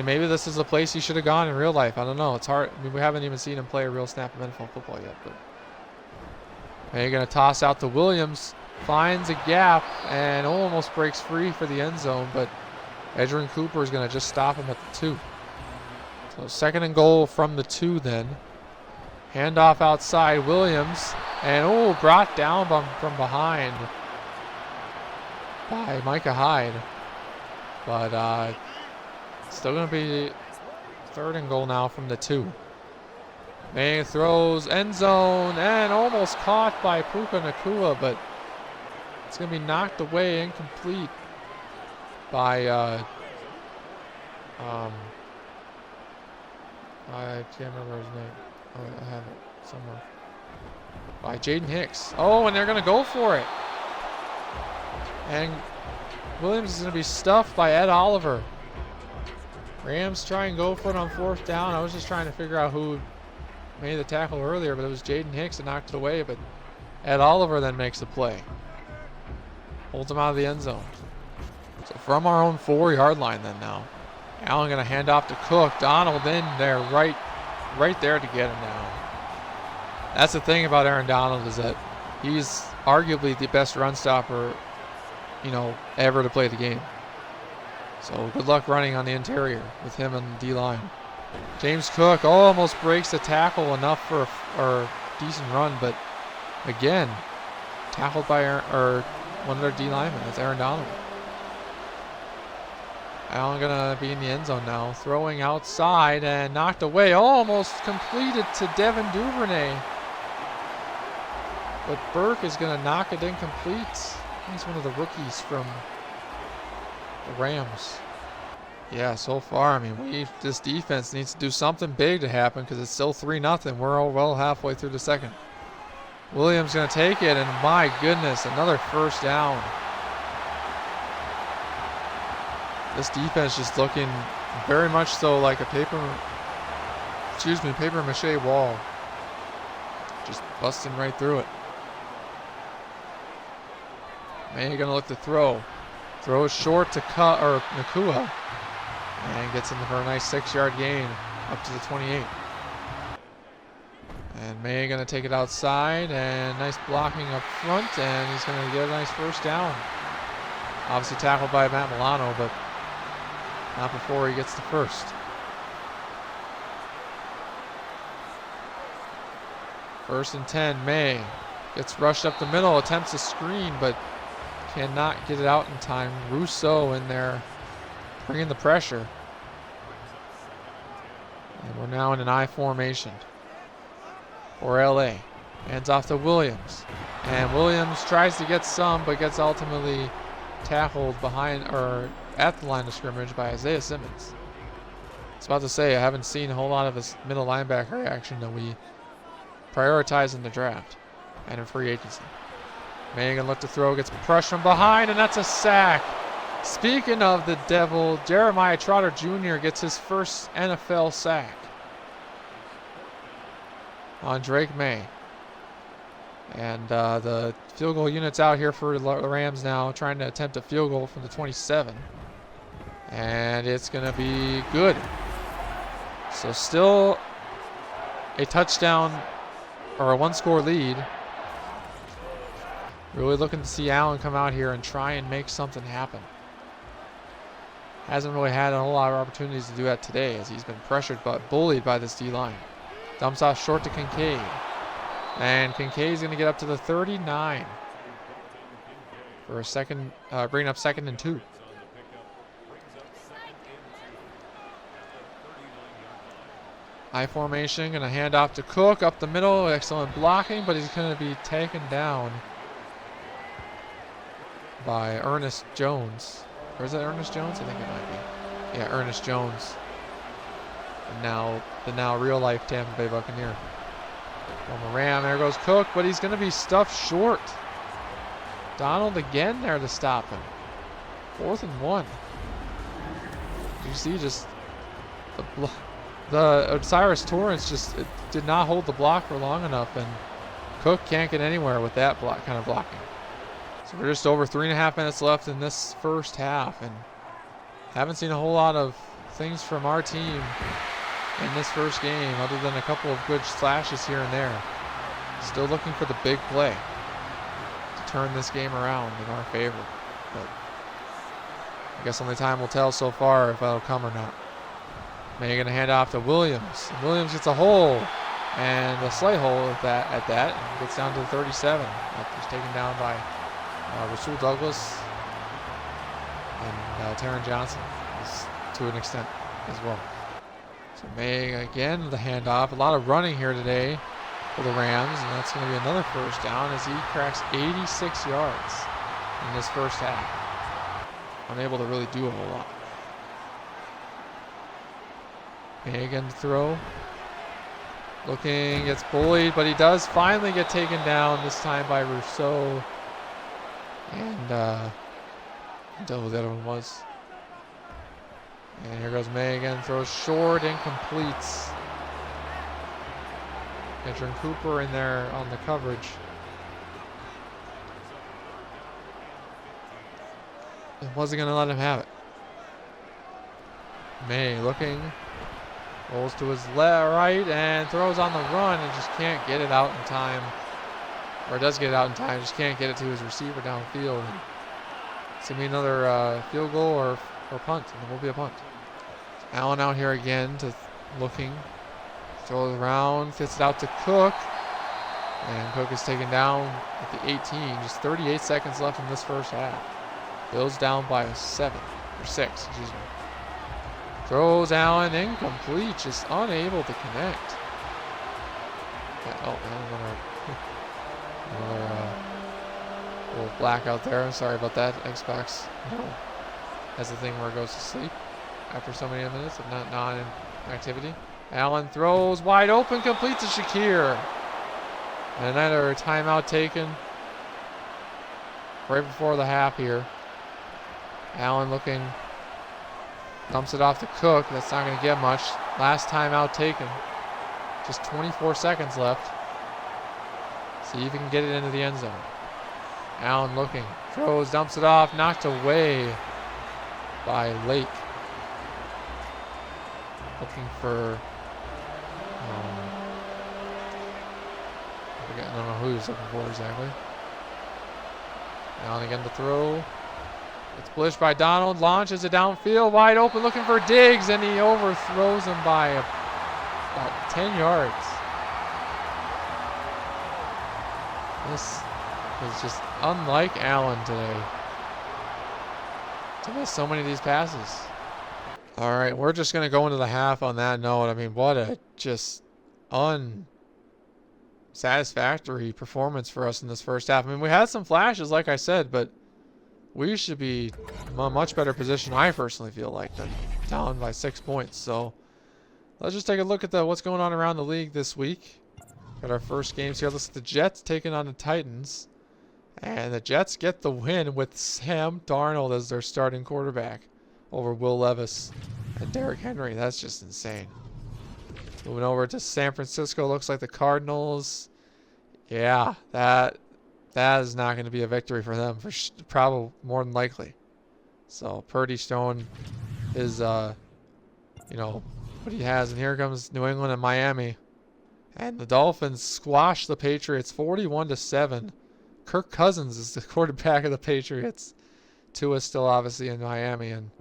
maybe this is a place he should have gone in real life. I don't know. It's hard. I mean, we haven't even seen him play a real snap of NFL football yet. But they're going to toss out to Williams, finds a gap, and almost breaks free for the end zone. But Adrian Cooper is going to just stop him at the 2. So 2nd and goal from the 2 then. Handoff outside, Williams, and brought down from behind by Micah Hyde. But still going to be 3rd and goal now from the 2. May throws end zone and almost caught by Puka Nacua, but it's going to be knocked away, incomplete by I can't remember his name. Oh, I have it somewhere. By Jaden Hicks. Oh, and they're going to go for it. And Williams is going to be stuffed by Ed Oliver. Rams try and go for it on 4th down. I was just trying to figure out who made the tackle earlier, but it was Jaden Hicks that knocked it away. But Ed Oliver then makes the play. Holds him out of the end zone. So from our own 4-yard line then now. Allen going to hand off to Cook. Donald in there, right there to get him down. That's the thing about Aaron Donald, is that he's arguably the best run stopper, ever to play the game. So good luck running on the interior with him and D-line. James Cook almost breaks the tackle enough for decent run, but again, tackled by one of their D linemen. That's Aaron Donovan. Allen gonna be in the end zone now, throwing outside and knocked away, almost completed to Devin Duvernay. But Burke is gonna knock it incomplete. He's one of the rookies from the Rams. Yeah, so far, I mean, this defense needs to do something big to happen because it's still 3-0. We're well halfway through the second. Williams gonna take it, and my goodness, another first down. This defense just looking very much so like a paper mache wall. Just busting right through it. May gonna look to throw. Throw it short to Nakua. And gets in for a nice 6-yard gain up to the 28. And May gonna take it outside, and nice blocking up front, and he's gonna get a nice first down. Obviously tackled by Matt Milano, but not before he gets the first. First and 10, May gets rushed up the middle, attempts a screen, but cannot get it out in time. Rousseau in there bringing the pressure. And we're now in an I formation for LA. Hands off to Williams. And Williams tries to get some, but gets ultimately tackled behind or at the line of scrimmage by Isaiah Simmons. I was about to say, I haven't seen a whole lot of his middle linebacker action that we prioritize in the draft and in free agency. May gonna look to throw, gets crushed from behind, and that's a sack. Speaking of the devil, Jeremiah Trotter Jr. gets his first NFL sack on Drake May. And the field goal unit's out here for the Rams now, trying to attempt a field goal from the 27. And it's going to be good. So still a touchdown or a one-score lead. Really looking to see Allen come out here and try and make something happen. Hasn't really had a whole lot of opportunities to do that today, as he's been pressured but bullied by this D-line. Dumps off short to Kincaid. And Kincaid's going to get up to the 39 for a second, bringing up 2nd and 2. I formation, going to hand off to Cook up the middle. Excellent blocking, but he's going to be taken down by Ernest Jones. Or is it Ernest Jones? I think it might be. Yeah, Ernest Jones. And the now real-life Tampa Bay Buccaneer. Former Ram, there goes Cook, but he's going to be stuffed short. Donald again there to stop him. 4th and 1. You see just the Osiris Torrance just did not hold the block for long enough, and Cook can't get anywhere with that kind of blocking. So we're just over 3.5 minutes left in this first half, and haven't seen a whole lot of things from our team in this first game other than a couple of good flashes here and there. Still looking for the big play to turn this game around in our favor. But I guess only time will tell so far if that'll come or not. May going to hand off to Williams. Williams gets a hole, and a slight hole at that, and gets down to the 37. After he's taken down by Rasul Douglas and Taron Johnson to an extent as well. So May again the handoff. A lot of running here today for the Rams, and that's going to be another first down as he cracks 86 yards in this first half. Unable to really do a whole lot. May again to throw. Looking, gets bullied, but he does finally get taken down, this time by Rousseau. And I don't know who the other one was. And here goes May again, throws short and completes. Entering Cooper in there on the coverage. It wasn't going to let him have it. May looking, rolls to his right and throws on the run and just can't get it out in time. Or does get it out in time, just can't get it to his receiver downfield. It's going to be another field goal or punt, and it will be a punt. Allen out here again to looking. Throws around, gets it out to Cook. And Cook is taken down at the 18. Just 38 seconds left in this first half. Bills down by 6, excuse me. Throws Allen incomplete, just unable to connect. Oh, another little blackout there. Sorry about that. Xbox has a thing where it goes to sleep after so many minutes of non-activity. Allen throws wide open, complete to Shakir. And another timeout taken right before the half here. Allen looking, dumps it off to Cook. That's not going to get much. Last timeout taken. Just 24 seconds left. See if he can get it into the end zone. Allen looking, throws, dumps it off, knocked away by Lake. Looking for, I don't know who he was looking for exactly. Allen again to throw. It's blished by Donald, launches it downfield, wide open, looking for Diggs, and he overthrows him by about 10 yards. This is just unlike Allen today to miss so many of these passes. All right, we're just going to go into the half on that note. I mean, what a just unsatisfactory performance for us in this first half. I mean, we had some flashes, like I said, but we should be in a much better position, I personally feel like, than down by 6 points. So let's just take a look at what's going on around the league this week. Got our first games here. Let's see the Jets taking on the Titans. And the Jets get the win with Sam Darnold as their starting quarterback over Will Levis and Derrick Henry. That's just insane. Moving over to San Francisco. Looks like the Cardinals. Yeah, that is not going to be a victory for them, for probably more than likely. So Purdy showing his, what he has. And here comes New England and Miami. And the Dolphins squash the Patriots 41-7. Kirk Cousins is the quarterback of the Patriots. Tua still obviously in Miami. And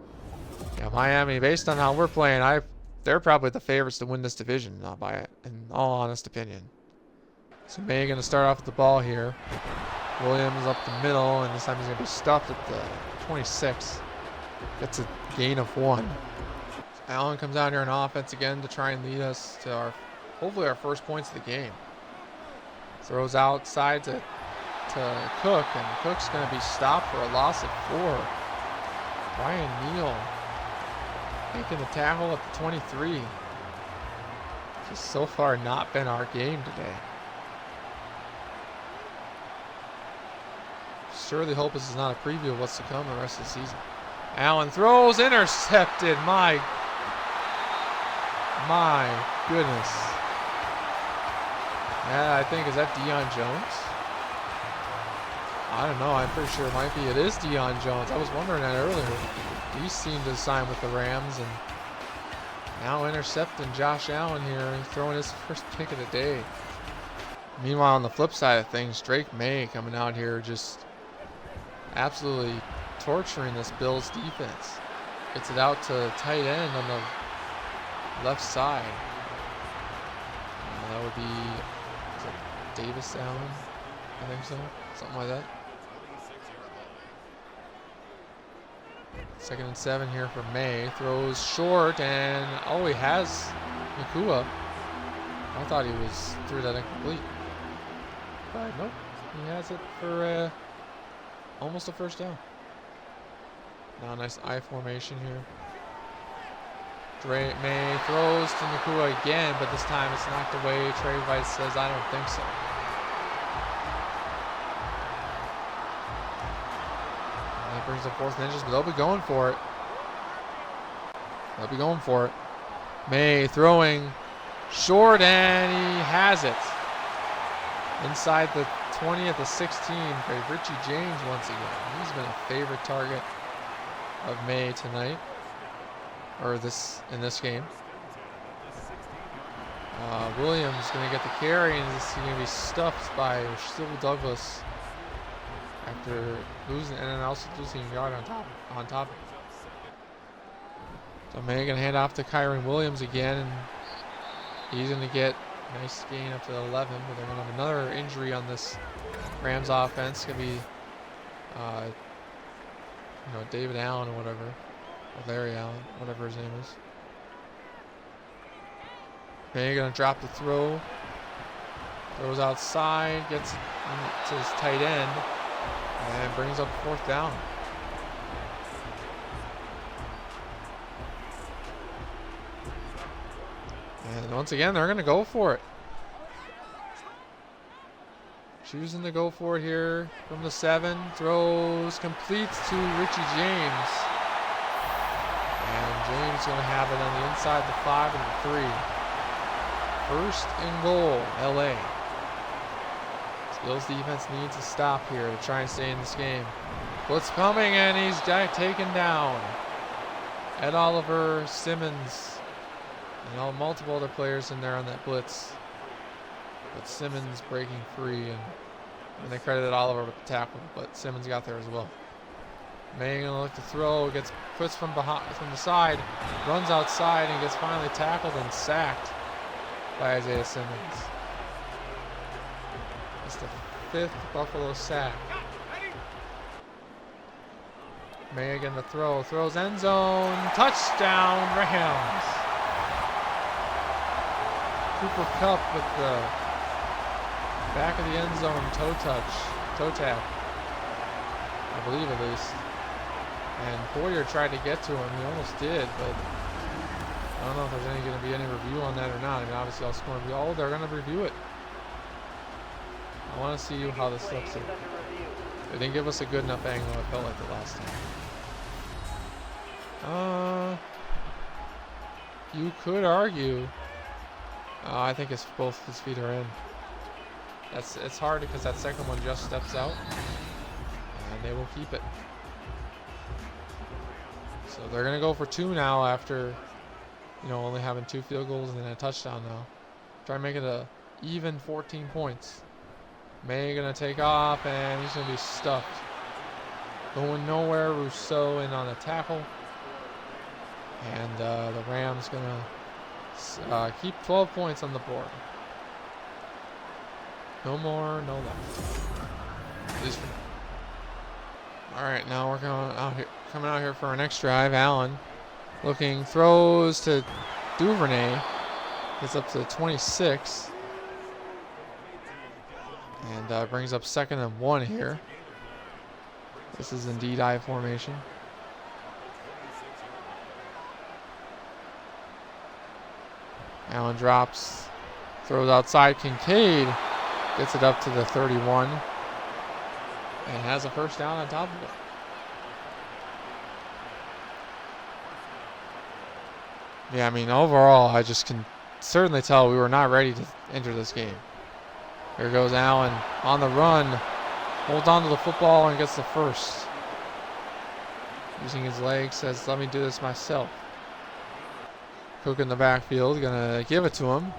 yeah, Miami, based on how we're playing, they're probably the favorites to win this division, in all honest opinion. So May going to start off with the ball here. Williams up the middle, and this time he's going to be stuffed at the 26. Gets a gain of 1. Allen comes out here on offense again to try and lead us to hopefully our first points of the game. Throws outside to Cook, and Cook's going to be stopped for a loss of 4. Brian Neal making the tackle at the 23. Just so far not been our game today. Surely hope this is not a preview of what's to come the rest of the season. Allen throws, intercepted. My goodness. I think, is that Deion Jones? I don't know. I'm pretty sure it might be. It is Deion Jones. I was wondering that earlier. He seemed to sign with the Rams, and now intercepting Josh Allen here, throwing his first pick of the day. Meanwhile, on the flip side of things, Drake May coming out here just absolutely torturing this Bills defense. Gets it out to tight end on the left side. That would be Davis Allen, I think so. Something like that. 2nd and 7 here for May. Throws short, and he has Nakua. I thought he threw that incomplete. But nope, he has it for almost a first down. Now nice I formation here. Drake May throws to Nakua again, but this time it's knocked away. Trey Vice says, I don't think so. And that brings up 4th and inches, but they'll be going for it. May throwing short, and he has it. Inside the 20 at the 16 for Richie James once again. He's been a favorite target of May tonight. Or in this game. Williams going to get the carry, and he's going to be stuffed by Still Douglas after losing, and then also losing a yard on top of it. So May going to hand off to Kyron Williams again, and he's going to get Nice gain up to 11, but they're going to have another injury on this Rams offense. Going to be, David Allen or whatever. Or Larry Allen, whatever his name is. They're going to drop the throw. Throws outside, gets to his tight end, and brings up 4th down. And once again, they're going to go for it. Choosing to go for it here from the 7. Throws, completes to Richie James. And James going to have it on the inside, the 5 and the 3. 1st and goal, LA. Bills defense needs to stop here to try and stay in this game. Blitz coming, and he's taken down. Ed Oliver, Simmons, and multiple other players in there on that blitz. But Simmons breaking free, and they credited Oliver with the tackle, but Simmons got there as well. May gonna look to throw, gets puts from the side, runs outside, and gets finally tackled and sacked by Isaiah Simmons. It's the 5th Buffalo sack. May again the throw. Throws end zone. Touchdown, Rams. Cooper Kupp with the back of the end zone toe tap. I believe at least. And Boyer tried to get to him. He almost did, but I don't know if there's going to be any review on that or not. I mean, obviously, I'll score review. Oh, they're going to review it. I want to see how this looks. They didn't give us a good enough angle. It felt like the last time. You could argue. I think both his feet are in. It's hard because that second one just steps out, and they will keep it. So they're gonna go for 2 now after, only having 2 field goals and then a touchdown now. Try and make it a even 14 points. May gonna take off, and he's gonna be stuffed. Going nowhere. Rousseau in on a tackle, and the Rams gonna keep 12 points on the board. No more, no less. At least for now. All right, now we're coming out here for our next drive. Allen looking, throws to Duvernay. Gets up to the 26. And brings up 2nd and 1 here. This is indeed I formation. Allen drops, throws outside. Kincaid gets it up to the 31 and has a 1st down on top of it. Yeah, I mean, overall, I just can certainly tell we were not ready to enter this game. Here goes Allen on the run. Holds on to the football and gets the 1st. Using his legs, says, let me do this myself. Cook in the backfield, gonna give it to him.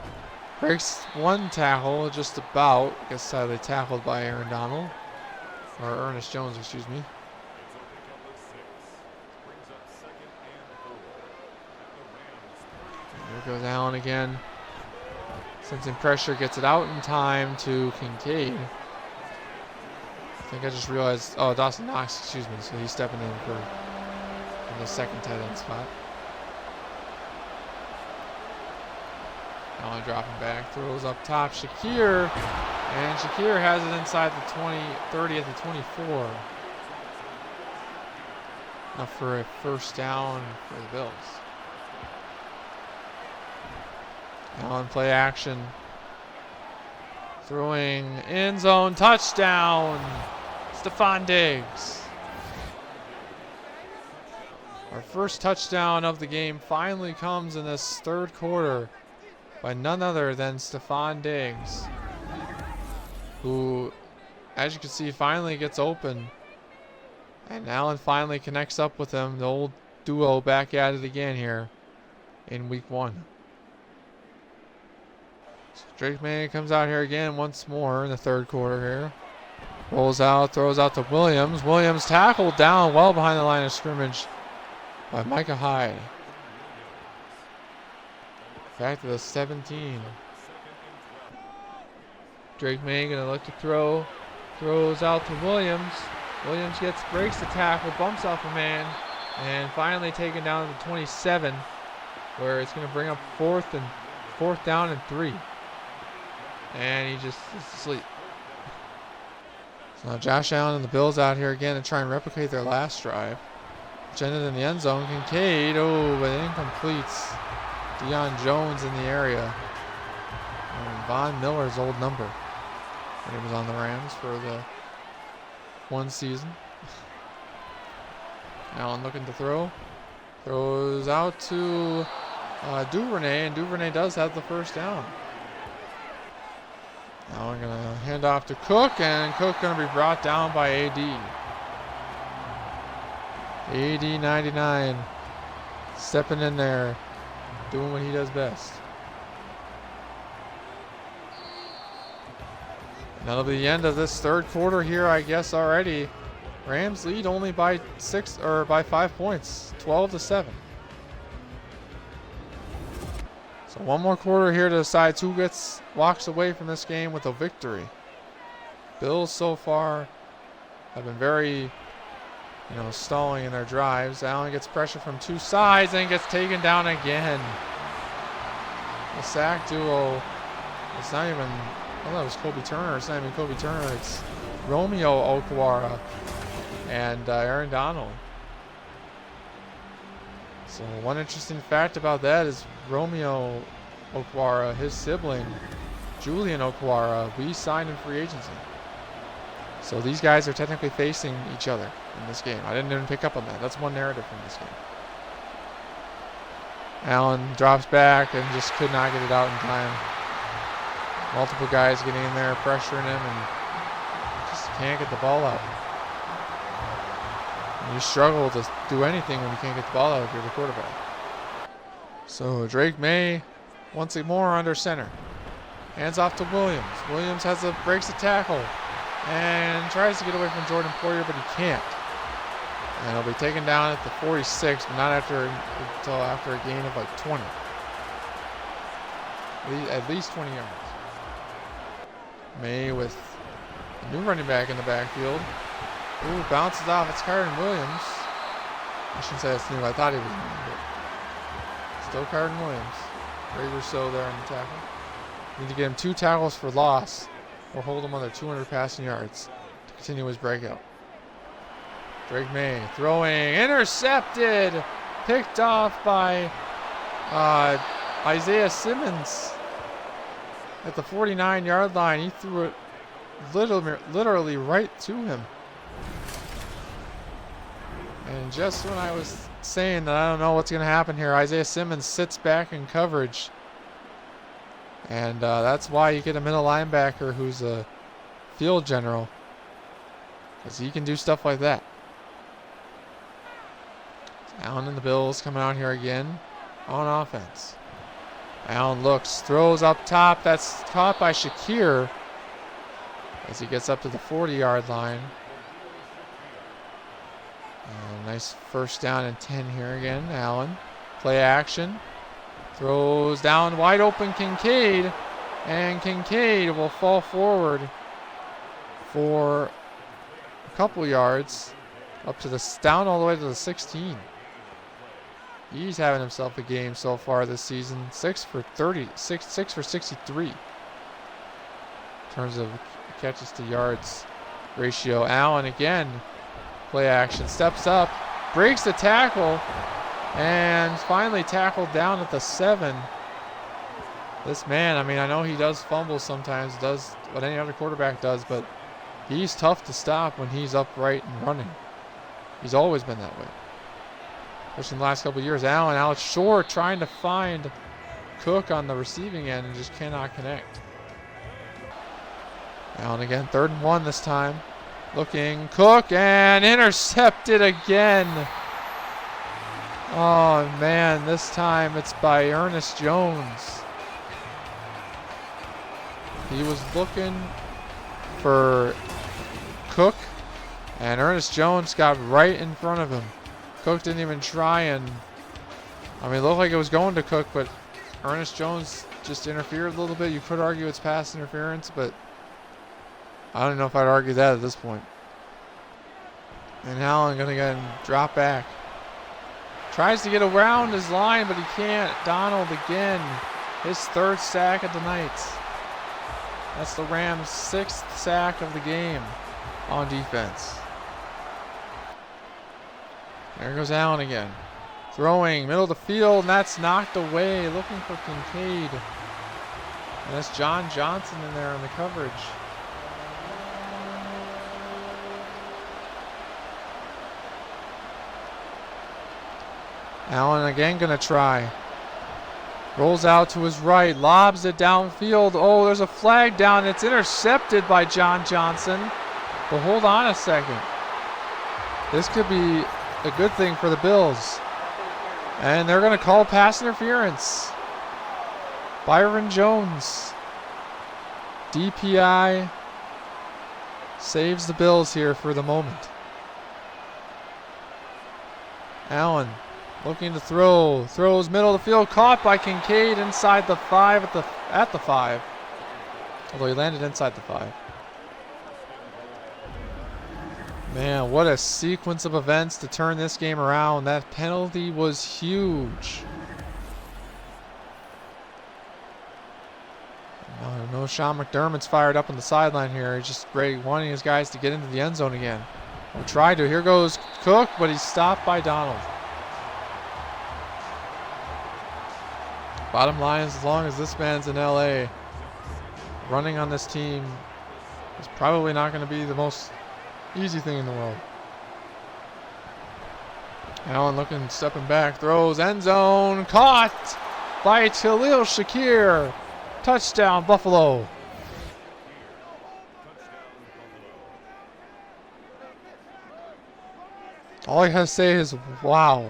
Breaks 1 tackle, just about. Gets sadly tackled by Aaron Donald. Or Ernest Jones, excuse me. Here goes Allen again. Sensing pressure, gets it out in time to Kincaid. I think I just realized, Dawson Knox, excuse me, so he's stepping in for the 2nd tight end spot. Allen dropping back, throws up top, Shakir, and Shakir has it inside the 30 at the 24. Now for a 1st down for the Bills. Allen play action. Throwing end zone, touchdown, Stephon Diggs. Our 1st touchdown of the game finally comes in this 3rd quarter by none other than Stephon Diggs, who, as you can see, finally gets open. And Allen finally connects up with him. The old duo back at it again here in week 1. So Drake May comes out here again once more in the 3rd quarter here. Rolls out, throws out to Williams. Williams tackled down well behind the line of scrimmage by Micah Hyde. Back to the 17. Drake May gonna look to throw. Throws out to Williams. Williams breaks the tackle, bumps off a man, and finally taken down to the 27, where it's gonna bring up fourth down and 3. And he just is asleep. So now Josh Allen and the Bills out here again to try and replicate their last drive. Which ended in the end zone. Kincaid, but it incompletes. Deion Jones in the area. And Von Miller's old number when he was on the Rams for the one season. Allen looking to throw. Throws out to Duvernay, and Duvernay does have the first down. Now we're going to hand off to Cook, and Cook going to be brought down by AD. AD 99 stepping in there, doing what he does best. And that'll be the end of this third quarter here, I guess already. Rams lead only by 5 points, 12-7. So one more quarter here to decide who walks away from this game with a victory. Bills so far have been very, stalling in their drives. Allen gets pressure from two sides and gets taken down again. The sack duo, it's not even, I thought it was Kobe Turner. It's not even Kobe Turner. It's Romeo Okwara and Aaron Donald. So one interesting fact about that is Romeo Okwara, his sibling, Julian Okwara, we signed in free agency. So these guys are technically facing each other in this game. I didn't even pick up on that. That's one narrative from this game. Allen drops back and just could not get it out in time. Multiple guys getting in there, pressuring him, and just can't get the ball out. And you struggle to do anything when you can't get the ball out if you're the quarterback. So Drake May, once more under center. Hands off to Williams. Williams breaks the tackle and tries to get away from Jordan Poyer, but he can't. And he'll be taken down at the 46, but not until after a gain of like 20. At least 20 yards. May with a new running back in the backfield. Ooh, bounces off. It's Carden Williams. I shouldn't say that's new. I thought he was new, but still Carden Williams. Ray Rousseau there on the tackle. Need to get him 2 tackles for loss or hold him under 200 passing yards to continue his breakout. Drake May throwing, intercepted, picked off by Isaiah Simmons at the 49-yard line. He threw it literally right to him. And just when I was saying that I don't know what's going to happen here, Isaiah Simmons sits back in coverage. And that's why you get a middle linebacker who's a field general, because he can do stuff like that. Allen and the Bills coming out here again on offense. Allen looks, throws up top. That's caught by Shakir as he gets up to the 40-yard line. Nice first down and 10 here again. Allen, play action. Throws down wide open Kincaid. And Kincaid will fall forward for a couple yards. Down all the way to the 16. He's having himself a game so far this season. 6 for 63 in terms of catches to yards ratio. Allen again, play action, steps up, breaks the tackle, and finally tackled down at the 7. This man, I know he does fumble sometimes, does what any other quarterback does, but he's tough to stop when he's upright and running. He's always been that way. Especially in the last couple of years. Allen out short, trying to find Cook on the receiving end and just cannot connect. Allen again, 3rd and 1 this time. Looking, Cook, and intercepted again. Oh man, this time it's by Ernest Jones. He was looking for Cook, and Ernest Jones got right in front of him. Cook didn't even try, and it looked like it was going to Cook, but Ernest Jones just interfered a little bit. You could argue it's pass interference, but I don't know if I'd argue that at this point. And Allen going to go and drop back. Tries to get around his line, but he can't. Donald again. His 3rd sack of the night. That's the Rams' 6th sack of the game on defense. There goes Allen again. Throwing, middle of the field, and that's knocked away. Looking for Kincaid. And that's John Johnson in there in the coverage. Allen again going to try. Rolls out to his right, lobs it downfield. Oh, there's a flag down. It's intercepted by John Johnson. But hold on a second. This could be a good thing for the Bills. And they're going to call pass interference. Byron Jones. DPI saves the Bills here for the moment. Allen looking to throw. Throws middle of the field. Caught by Kincaid inside the 5 at the 5. Although he landed inside the 5. Man, what a sequence of events to turn this game around. That penalty was huge. No, Sean McDermott's fired up on the sideline here. He's just great, wanting his guys to get into the end zone again. We'll try to. Here goes Cook, but he's stopped by Donald. Bottom line is, as long as this man's in LA, running on this team is probably not going to be the most easy thing in the world. Allen looking, stepping back, throws, end zone, caught by Khalil Shakir. Touchdown, Buffalo. All I gotta say is, wow.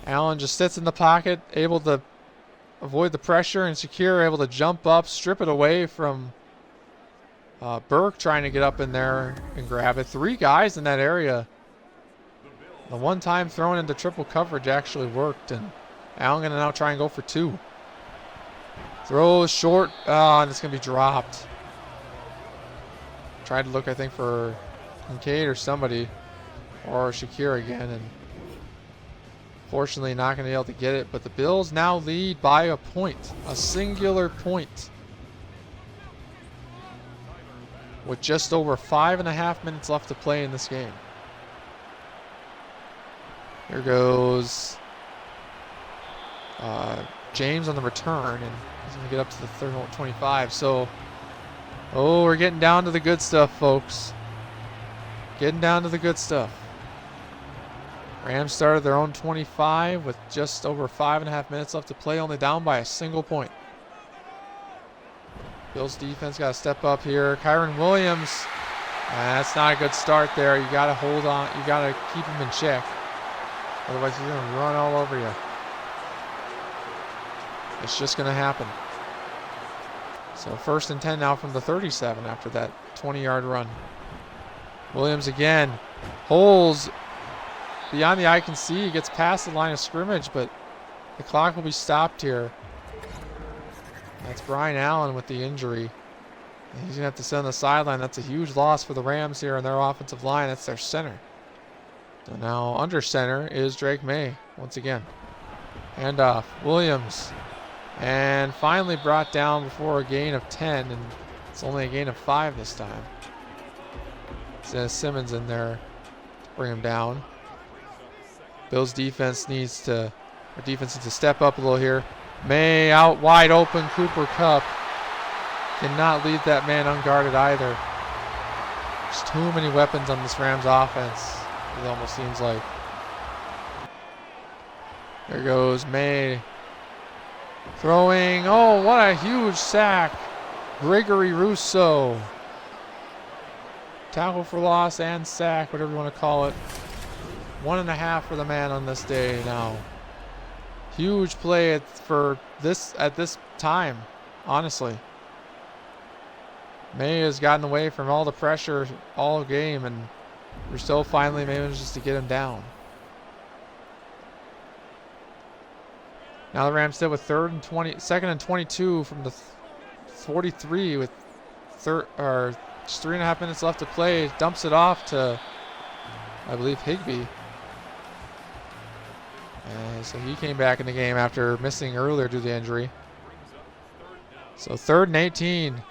Allen just sits in the pocket, able to avoid the pressure, and Shakir able to jump up, strip it away from Burke trying to get up in there and grab it. 3 guys in that area. The one time thrown into triple coverage actually worked, and Allen gonna now try and go for 2. Throws short, and it's gonna be dropped. Tried to look, I think, for Kincaid or somebody, or Shakir again, and fortunately not gonna be able to get it. But the Bills now lead by a point, a singular point, with just over 5.5 minutes left to play in this game. Here goes James on the return, and he's going to get up to the 25. So, we're getting down to the good stuff, folks. Getting down to the good stuff. Rams started their own 25 with just over 5.5 minutes left to play, only down by a single point. Bills defense got to step up here. Kyron Williams, that's not a good start there. You got to hold on. You got to keep him in check. Otherwise, he's going to run all over you. It's just going to happen. So 1st and 10 now from the 37 after that 20-yard run. Williams again. Holes beyond the eye can see. He gets past the line of scrimmage, but the clock will be stopped here. That's Brian Allen with the injury. And he's going to have to sit on the sideline. That's a huge loss for the Rams here on their offensive line. That's their center. So now under center is Drake May once again. Handoff. Williams. And finally brought down before a gain of 10. And it's only a gain of 5 this time. So Simmons in there to bring him down. Bills defense needs to step up a little here. May out wide open. Cooper Kupp cannot leave that man unguarded either. There's too many weapons on this Rams offense, it almost seems like. There goes May. Throwing. Oh, what a huge sack. Gregory Rousseau. Tackle for loss and sack, whatever you want to call it. 1.5 for the man on this day now. Huge play at this time, honestly. May has gotten away from all the pressure all game, and Rousseau finally manages to get him down. Now the Rams sit with 2nd and 22 from the 43 with Just 3.5 minutes left to play. Dumps it off to, I believe, Higbee. And so he came back in the game after missing earlier due to the injury. So 3rd and 18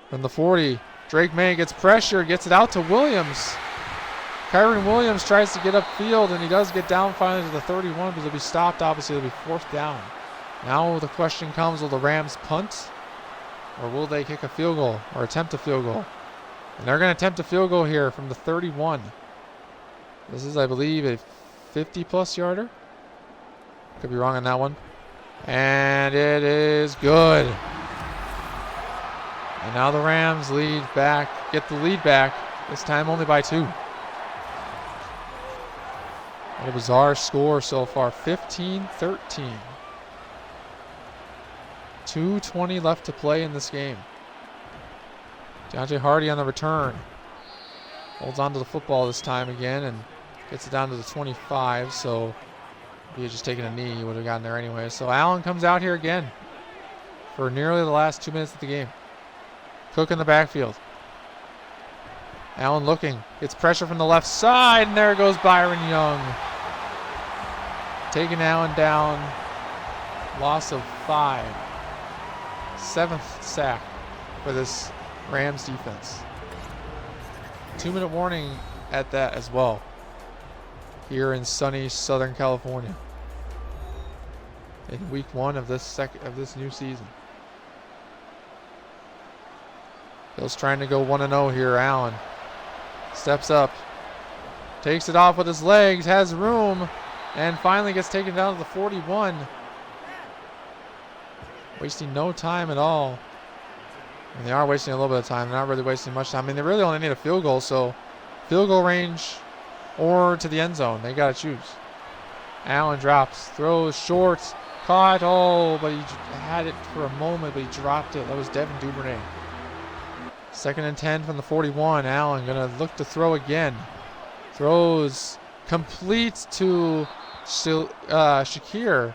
from the 40. Drake May gets pressure, gets it out to Williams. Kyron Williams tries to get upfield, and he does get down finally to the 31, but he'll be stopped. Obviously, it'll be 4th down. Now the question comes, will the Rams punt, or will they kick a field goal or attempt a field goal? And they're going to attempt a field goal here from the 31. This is, I believe, a 50-plus yarder. Could be wrong on that one. And it is good. And now the Rams get the lead back, this time only by 2. What a bizarre score so far, 15-13. 2:20 left to play in this game. Deontay Hardy on the return. Holds on to the football this time again and gets it down to the 25, so if he had just taken a knee, he would have gotten there anyway. So Allen comes out here again for nearly the last 2 minutes of the game. Cook in the backfield. Allen looking, gets pressure from the left side, and there goes Byron Young. Taking Allen down, loss of 5. 7th sack for this Rams defense. 2-minute warning at that as well, here in sunny Southern California in week 1 of this new season. Bill's trying to go 1-0 here. Allen steps up, takes it off with his legs, has room, and finally gets taken down to the 41. Wasting no time at all. And they are wasting a little bit of time. They're not really wasting much time. I mean, they really only need a field goal, so field goal range or to the end zone. They got to choose. Allen drops, throws short, caught. Oh, but he had it for a moment, but he dropped it. That was Devin Duvernay. 2nd and 10 from the 41. Allen going to look to throw again. Throws complete to Shakir.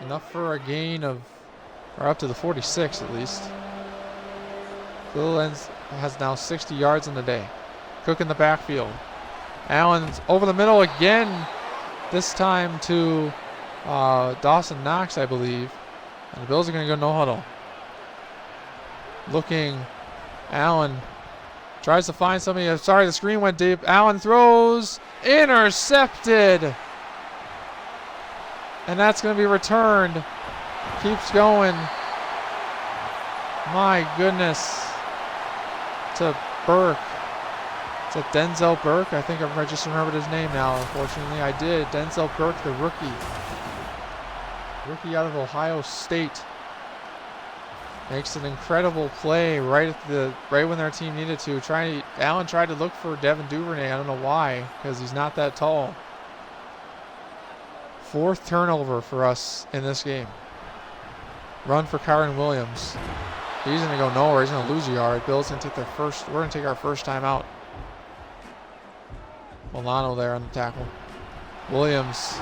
Enough for a gain of, or up to the 46 at least. Phil has now 60 yards in the day. Cook in the backfield. Allen's over the middle again, this time to Dawson Knox, I believe. And the Bills are going to go no huddle. Looking, Allen tries to find somebody. Sorry, the screen went deep. Allen throws, intercepted. And that's going to be returned. Keeps going. My goodness. To Burke. Is that Denzel Burke? I think I just remembered his name now, unfortunately. I did. Denzel Burke, the rookie. Rookie out of Ohio State. Makes an incredible play right when their team needed to. Allen tried to look for Devin Duvernay. I don't know why, because he's not that tall. 4th turnover for us in this game. Run for Kyron Williams. He's going to go nowhere. He's going to lose a yard. Bill's going to take we're going to take our first time out. Milano there on the tackle. Williams.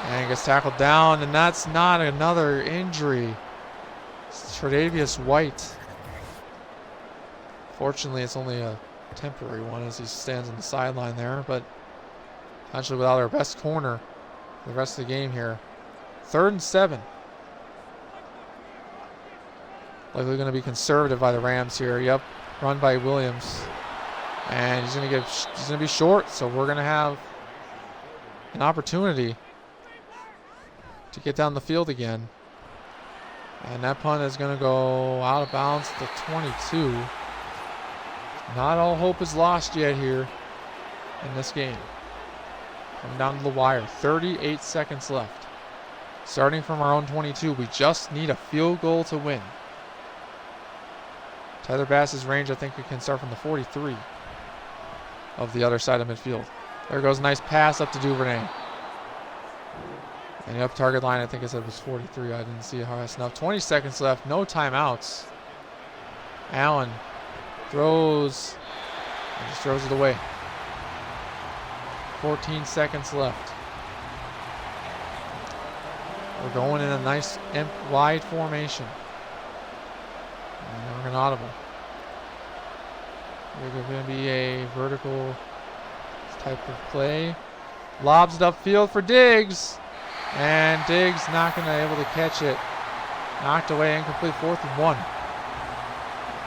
And gets tackled down, and that's not another injury. It's Tre'Davious White. Fortunately, it's only a temporary one as he stands on the sideline there, but potentially without our best corner the rest of the game here. 3rd and 7. Likely going to be conservative by the Rams here. Yep, run by Williams. And he's going to be short, so we're going to have an opportunity to get down the field again. And that punt is going to go out of bounds to 22. Not all hope is lost yet here in this game. Coming down to the wire. 38 seconds left. Starting from our own 22. We just need a field goal to win. Tyler Bass's range, I think we can start from the 43 of the other side of midfield. There goes a nice pass up to Duvernay. And the up target line, I think I said was 43. I didn't see how that's enough. 20 seconds left. No timeouts. Allen throws. And just throws it away. 14 seconds left. We're going in a nice wide formation. And we're going to audible. We're going to be a vertical type of play. Lobs it upfield for Diggs. And Diggs not going to be able to catch it. Knocked away, incomplete, 4th and 1.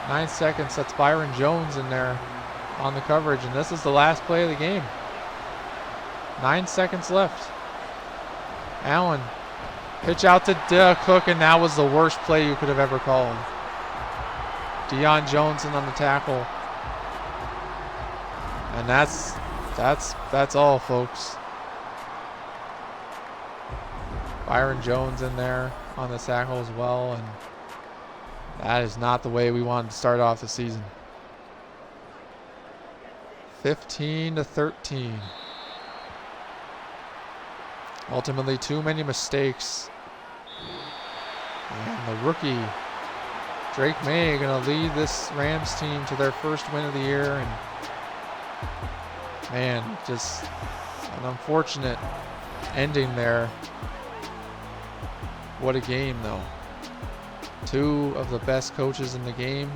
9 seconds, that's Byron Jones in there on the coverage, and this is the last play of the game. 9 seconds left. Allen, pitch out to Cook, and that was the worst play you could have ever called. Deion Jones in on the tackle. And that's all, folks. Byron Jones in there on the tackle as well, and that is not the way we wanted to start off the season. 15-13. Ultimately, too many mistakes. And the rookie, Drake May, going to lead this Rams team to their first win of the year. And man, just an unfortunate ending there. What a game, though. 2 of the best coaches in the game,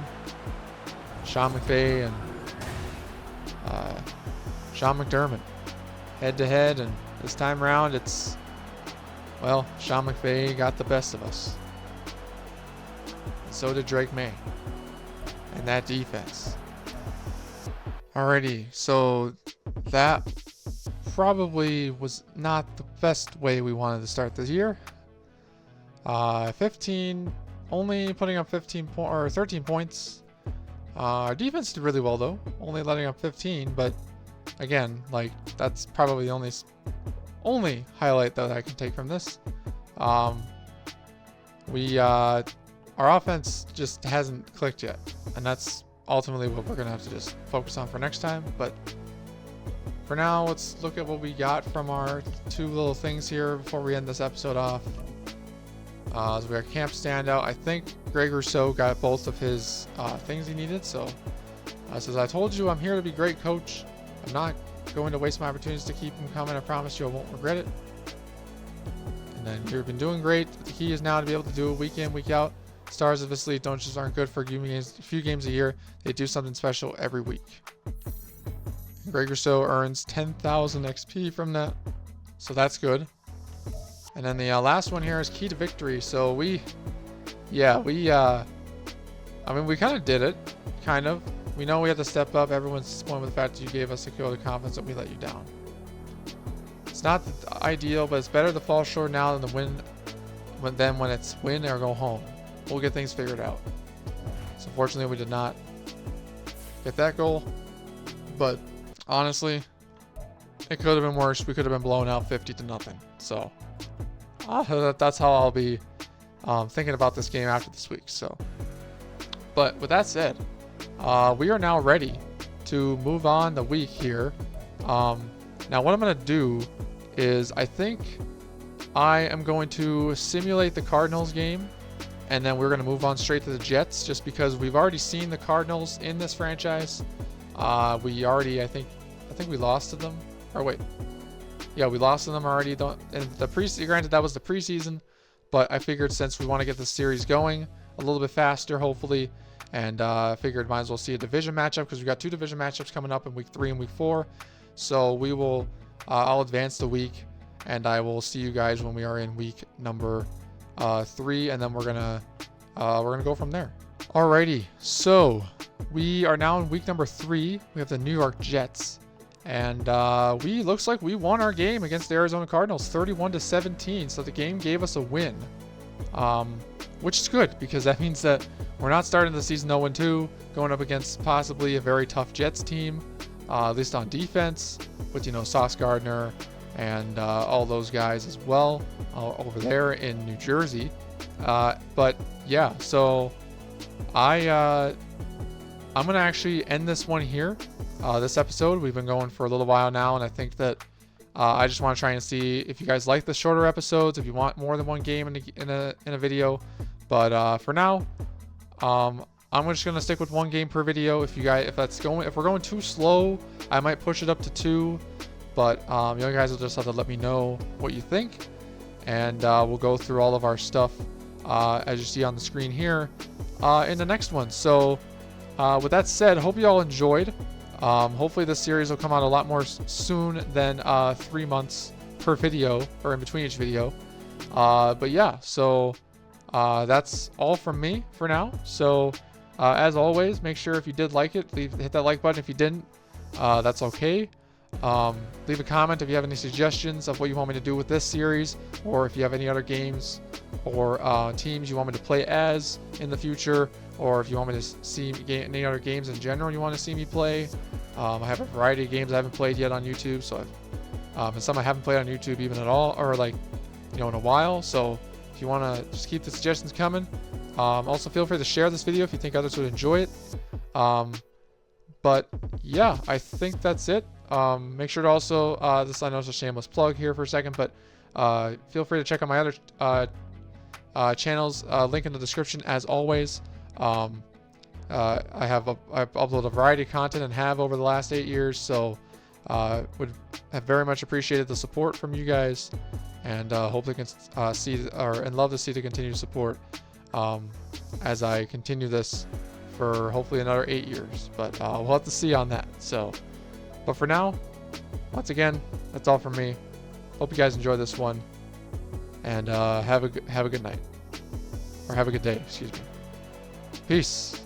Sean McVay and Sean McDermott, head-to-head, and this time around, it's, well, Sean McVay got the best of us. So did Drake May and that defense. Alrighty, so that probably was not the best way we wanted to start this year. 15, only putting up 13 points. Our defense did really well though, only letting up 15. But again, like that's probably the only highlight that I can take from this. Our offense just hasn't clicked yet, and that's ultimately what we're gonna have to just focus on for next time. But for now, let's look at what we got from our 2 little things here before we end this episode off. So we got camp standout. I think Greg Rousseau got both of his things he needed. So says, I told you I'm here to be great, coach. I'm not going to waste my opportunities to keep them coming. I promise you I won't regret it. And then you've been doing great. The key is now to be able to do it week in, week out. Stars of this league don't just aren't good for a few games a year. They do something special every week. Greg Rousseau earns 10,000 XP from that. So that's good. And then the last one here is key to victory. So I mean, we kind of did it, kind of. We know we have to step up. Everyone's disappointed with the fact that you gave us a vote of confidence that we let you down. It's not ideal, but it's better to fall short now than to win when it's win or go home. We'll get things figured out. So fortunately, we did not get that goal. But honestly, it could have been worse. We could have been blown out 50-0. So that's how I'll be thinking about this game after this week. So, but with that said, we are now ready to move on the week here. Now what I'm going to do is I think I am going to simulate the Cardinals game, and then we're going to move on straight to the Jets, just because we've already seen the Cardinals in this franchise. I think we lost to them. Or wait. Yeah, we lost to them already. Granted, that was the preseason, but I figured since we want to get the series going a little bit faster, hopefully, and I figured might as well see a division matchup, because we got 2 division matchups coming up in week 3 and week 4. So we will, I'll advance the week, and I will see you guys when we are in week number 3, and then we're gonna go from there. Alrighty, so we are now in week number 3. We have the New York Jets. And looks like we won our game against the Arizona Cardinals 31-17. So the game gave us a win, which is good, because that means that we're not starting the season 0-2, going up against possibly a very tough Jets team, at least on defense, with Sauce Gardner and all those guys as well over there in New Jersey. But yeah, so I'm gonna actually end this one here. This episode, we've been going for a little while now, and I think that I just want to try and see if you guys like the shorter episodes, if you want more than one game in a video. But for now, I'm just gonna stick with 1 game per video. If we're going too slow, I might push it up to 2. But you guys will just have to let me know what you think, and we'll go through all of our stuff as you see on the screen here, in the next one. So with that said, hope you all enjoyed. Hopefully this series will come out a lot more soon than 3 months per video, or in between each video. But yeah, so that's all from me for now. So as always, make sure if you did like it, hit that like button. If you didn't, that's okay. Leave a comment if you have any suggestions of what you want me to do with this series, or if you have any other games or teams you want me to play as in the future, or if you want me to see any other games in general you want to see me play. I have a variety of games I haven't played yet on YouTube, so and some I haven't played on YouTube even at all, or like, in a while. So if you want to just keep the suggestions coming. Also feel free to share this video if you think others would enjoy it. But yeah, I think that's it. Make sure to also, I know it's a shameless plug here for a second, but feel free to check out my other channels, link in the description as always. I've uploaded a variety of content and have over the last 8 years, so would have very much appreciated the support from you guys, and hopefully can and love to see the continued support as I continue this for hopefully another 8 years, but we'll have to see on that. So, but for now, once again, that's all from me. Hope you guys enjoy this one, and have a good night, or have a good day, excuse me. Peace.